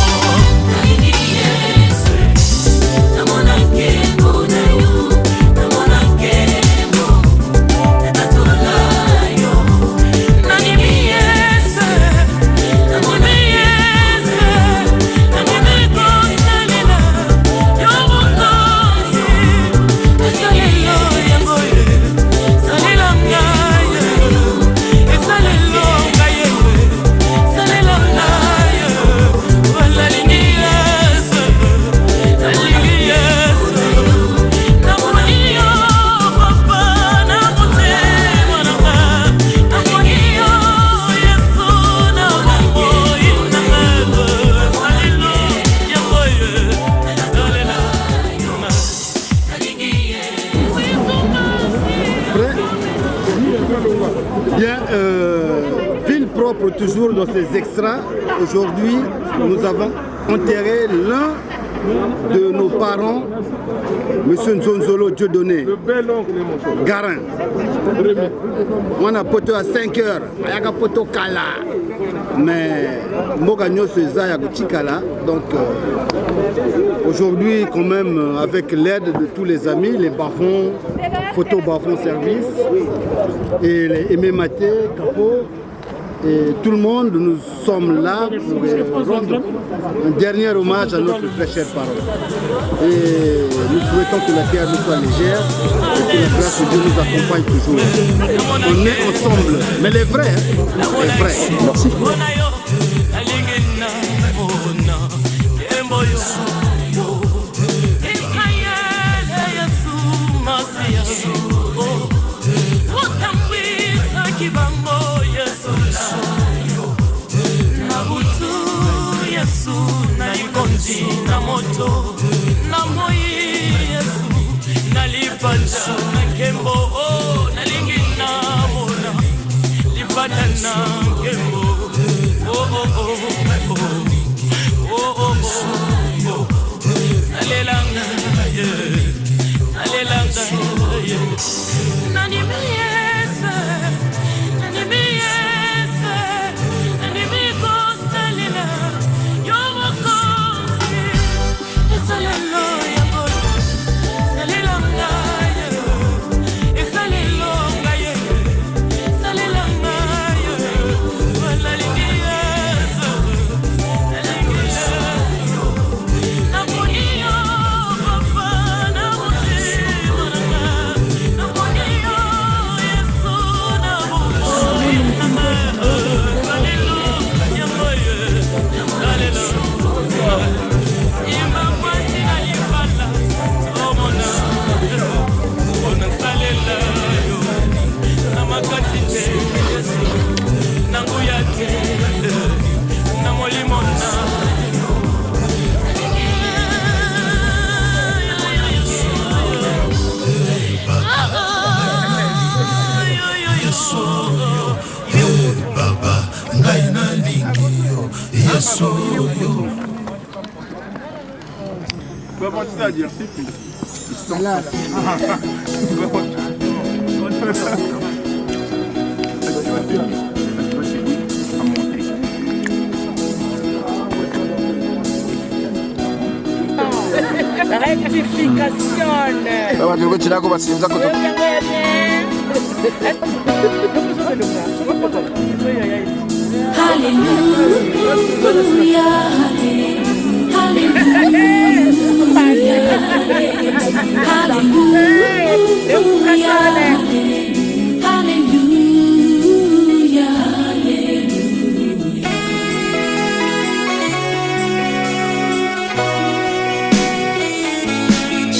Bien, ville propre toujours dans ces extras. Aujourd'hui, nous avons enterré l'un de nos parents Monsieur Nzonzolo Dieudonné, Garin. On a poté à 5 heures, il y a poté Kala. Mais Mogagno se Zaya Kala. Donc aujourd'hui, quand même, avec l'aide de tous les amis, les Bafons, Photo Bafon Service, et les Aimé Maté, Capo, et tout le monde, nous sommes là pour rendre un dernier hommage à notre très chère parole. Et nous souhaitons que la terre nous soit légère et que la grâce de Dieu nous accompagne toujours. On est ensemble, mais les vrais, les vrais. Merci. Na moto na moi Yesu nalipata na kembo oh nalingi na mona lipata na kembo oh oh oh oh oh oh oh alelanga alelanga nani miesa nani miesa nani mi kosalela yo moko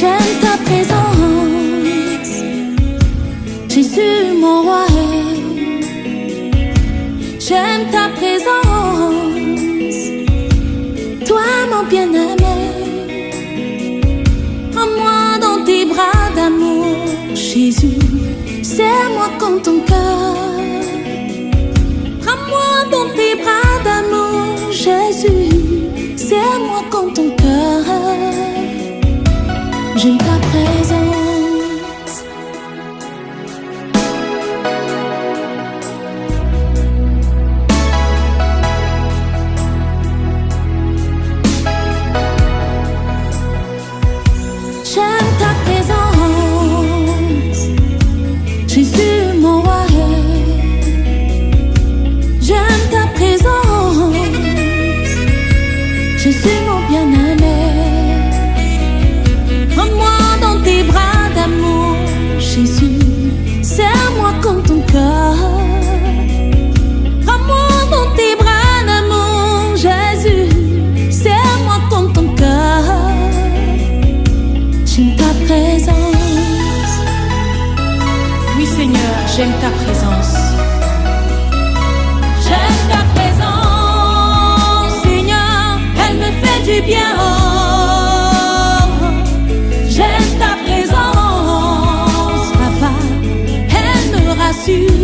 J'aime ta présence, Jésus mon roi. J'aime ta présence, toi mon bien-aimé. Prends-moi dans tes bras d'amour, Jésus. Serre-moi comme ton cœur. Prends-moi dans tes bras d'amour, Jésus. Serre-moi comme ton cœur. J'aime ta présence. J'aime ta présence, Jésus mon roi. J'aime ta présence, Jésus mon bien-aimé. Prends-moi dans tes bras d'amour, Jésus. Serre-moi comme ton cœur. Prends-moi dans tes bras d'amour, Jésus. Serre-moi comme ton cœur. J'aime ta présence. Oui Seigneur, j'aime ta présence. J'aime ta présence, Seigneur. Elle me fait du bien. J'aime ta présence, Papa, elle me rassure.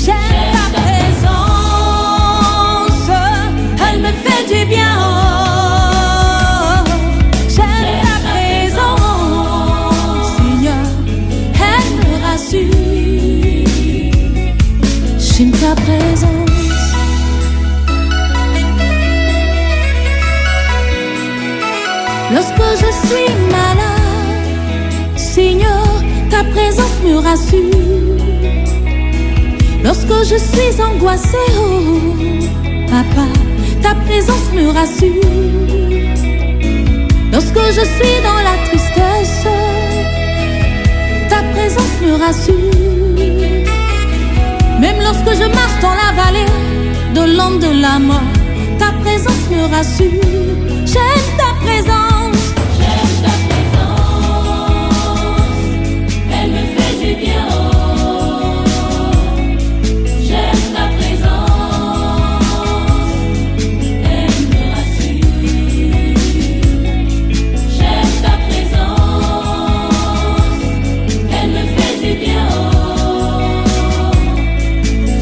J'aime ta présence, elle me fait du bien. J'aime ta présence. Lorsque je suis malade, Seigneur, ta présence me rassure. Lorsque je suis angoissée, oh, Papa, ta présence me rassure. Lorsque je suis dans la tristesse, ta présence me rassure. Même lorsque je marche dans la vallée de l'ombre de la mort, ta présence me rassure. J'aime ta présence. J'aime ta présence. Elle me fait du bien. J'aime ta présence. Elle me rassure. J'aime ta présence. Elle me fait du bien.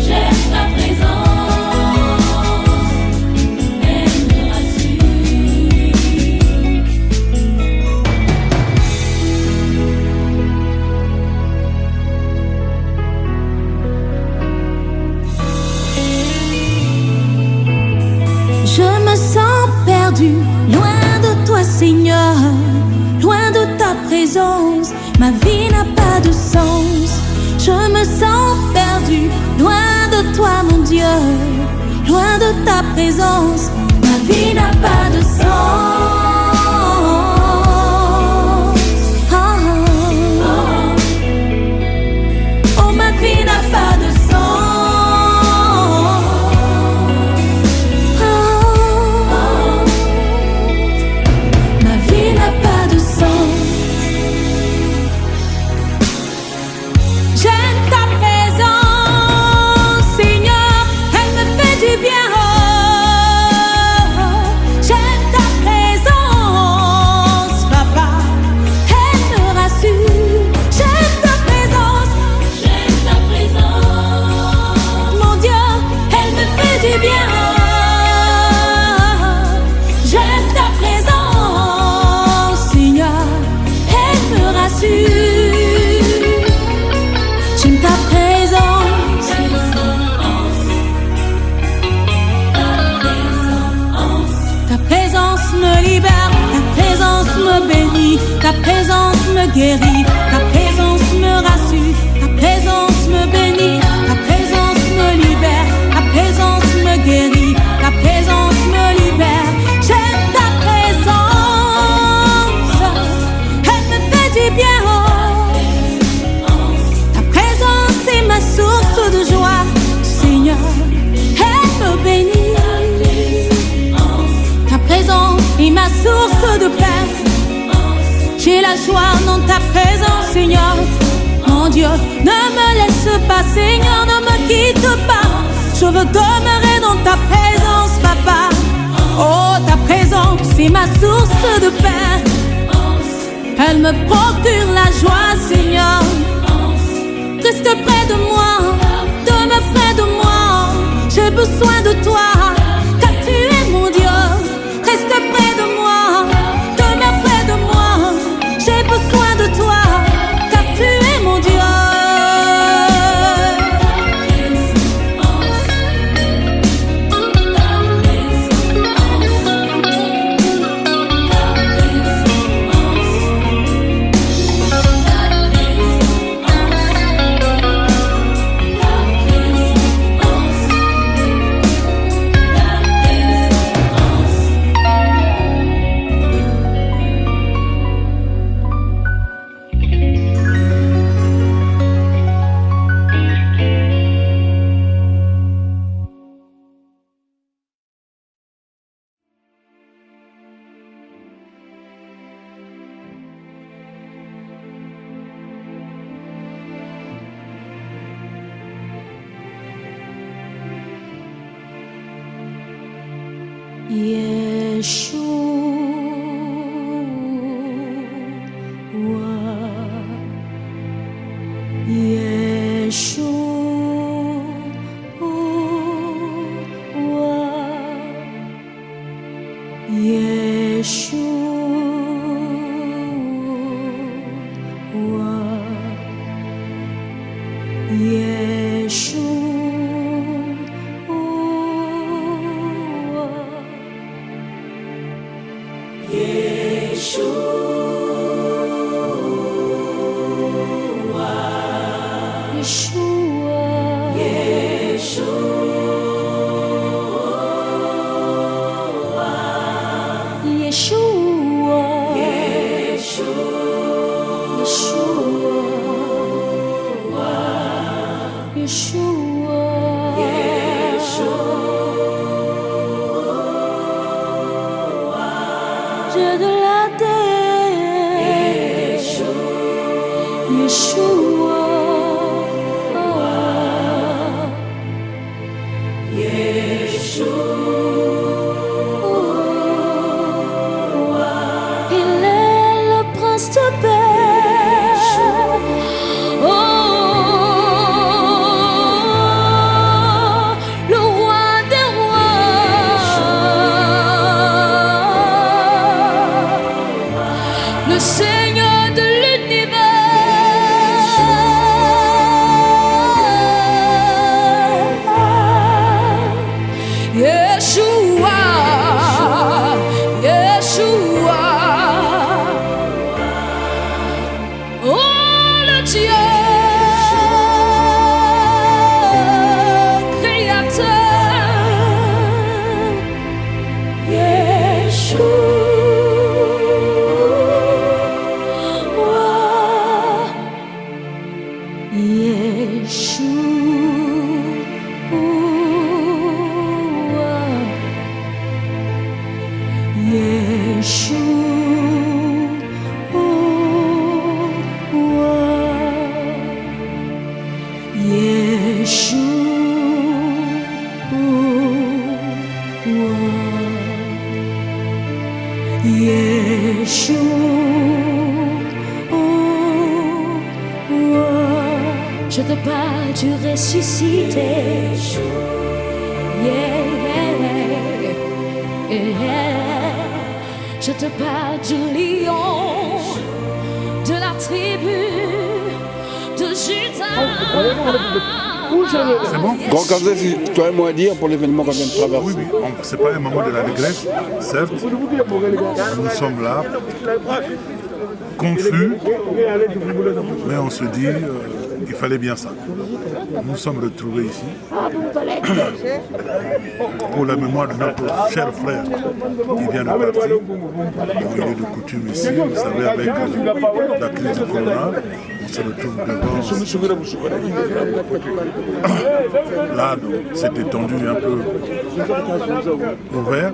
J'aime ta présence. Elle me Je me sens perdue, loin de toi Seigneur, loin de ta présence, ma vie n'a pas de sens. Je me sens perdue, loin de toi mon Dieu, loin de ta présence, ma vie n'a pas de sens. Oh, ma vie n'a pas de sens. Ta présence me guérit, ta présence me rassure, ta présence me bénit, ta présence me libère, ta présence me guérit, ta présence me libère. J'aime ta présence, elle me fait du bien. Ta présence est ma source de joie, Seigneur, elle me bénit. Ta présence est ma source de paix. J'ai la joie dans ta présence, Seigneur. Mon Dieu, ne me laisse pas, Seigneur, ne me quitte pas. Je veux demeurer dans ta présence, Papa. Oh, ta présence, c'est ma source de paix. Elle me procure la joie, Seigneur. Reste près de moi, demeure près de moi. J'ai besoin de toi, car tu es mon Dieu. Reste près de moi, demeure près de moi. J'ai besoin de toi, car tu es mon Dieu. Dieu de la terre, Yeshua, il est le prince de paix. Oh, le roi des rois, le Seigneur de l'univers. Yeshua, Yeshua. Oh, le Dieu créateur. Je te parle du ressuscité. Je te parle du lion de la tribu de Judas. C'est bon? Donc, comme ça, si tu as un mot à dire pour l'événement qu'on vient de traverser. Oui, c'est pas un moment de l'allégresse, certes. Nous sommes là, confus, mais on se dit qu'il fallait bien ça. Nous nous sommes retrouvés ici pour la mémoire de notre cher frère qui vient de partir. Il est de coutume ici, vous savez, avec la crise du corona, on se retrouve devant. Là, c'est étendu un peu ouvert.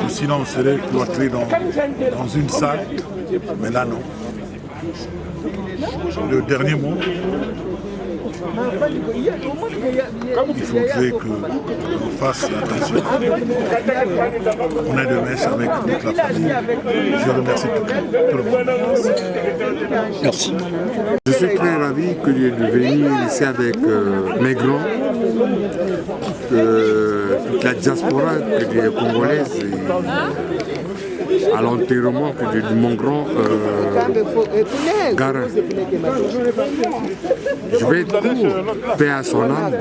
Sinon, on serait cloîtré dans une salle, mais là, non. Le dernier mot, il faudrait qu'on fasse attention. On est de mèche avec toute la famille. Je remercie tout le monde. Merci. Je suis très ravi de venir ici avec mes grands, toute la diaspora congolaise. À l'enterrement de mon grand Garin. Je vais être court, paix à son âme.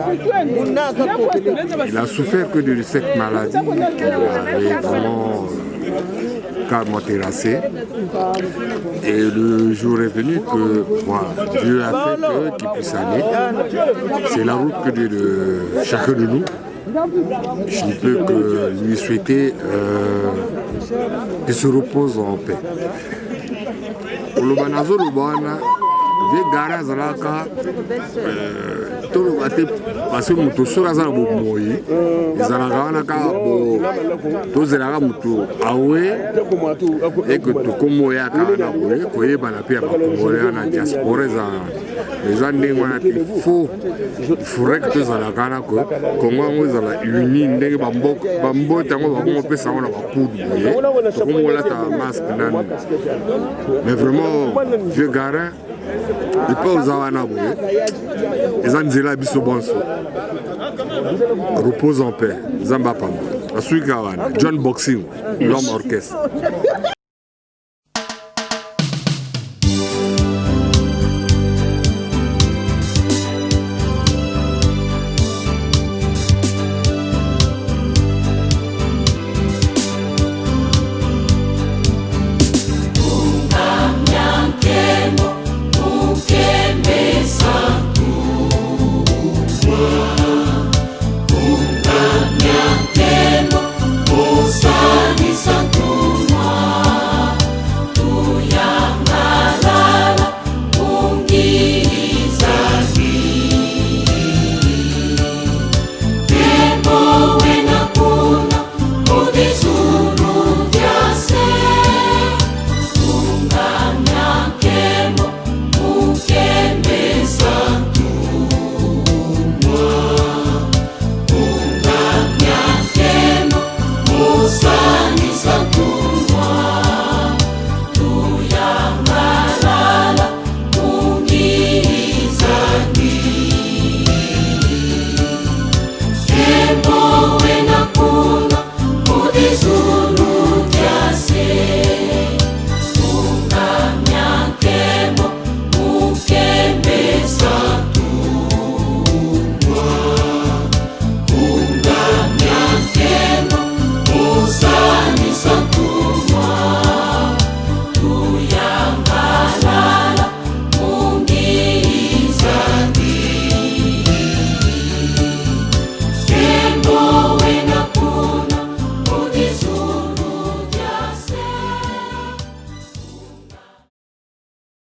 Il a souffert que de cette maladie qui avait vraiment carrément terrassé. Et le jour est venu que voilà, Dieu a fait qu'il puisse aller. C'est la route que de chacun de nous. Je ne peux que lui souhaiter qu'il se repose en paix. Olobanazo Lobana, vieux garage là, tout le monde parce que mutu sura za bomoyi, izalaka na ka bo, to zelaka mutu awe, et que tu komoya ka na boye, koye bana pia ba komoya na diaspora za, les années wana il faudrait que tu zalaka na ko, Congo ngo zala uni ndenge bambo tango ba komo pesa wana ba kudu boye, to komola ta masque nan. Mais vraiment vieux garin il peut aux Awanaboué, les Anzela Bissobonso, repose en paix, Zamba Pamba, Asuikawana, John Boxing, l'homme orchestre.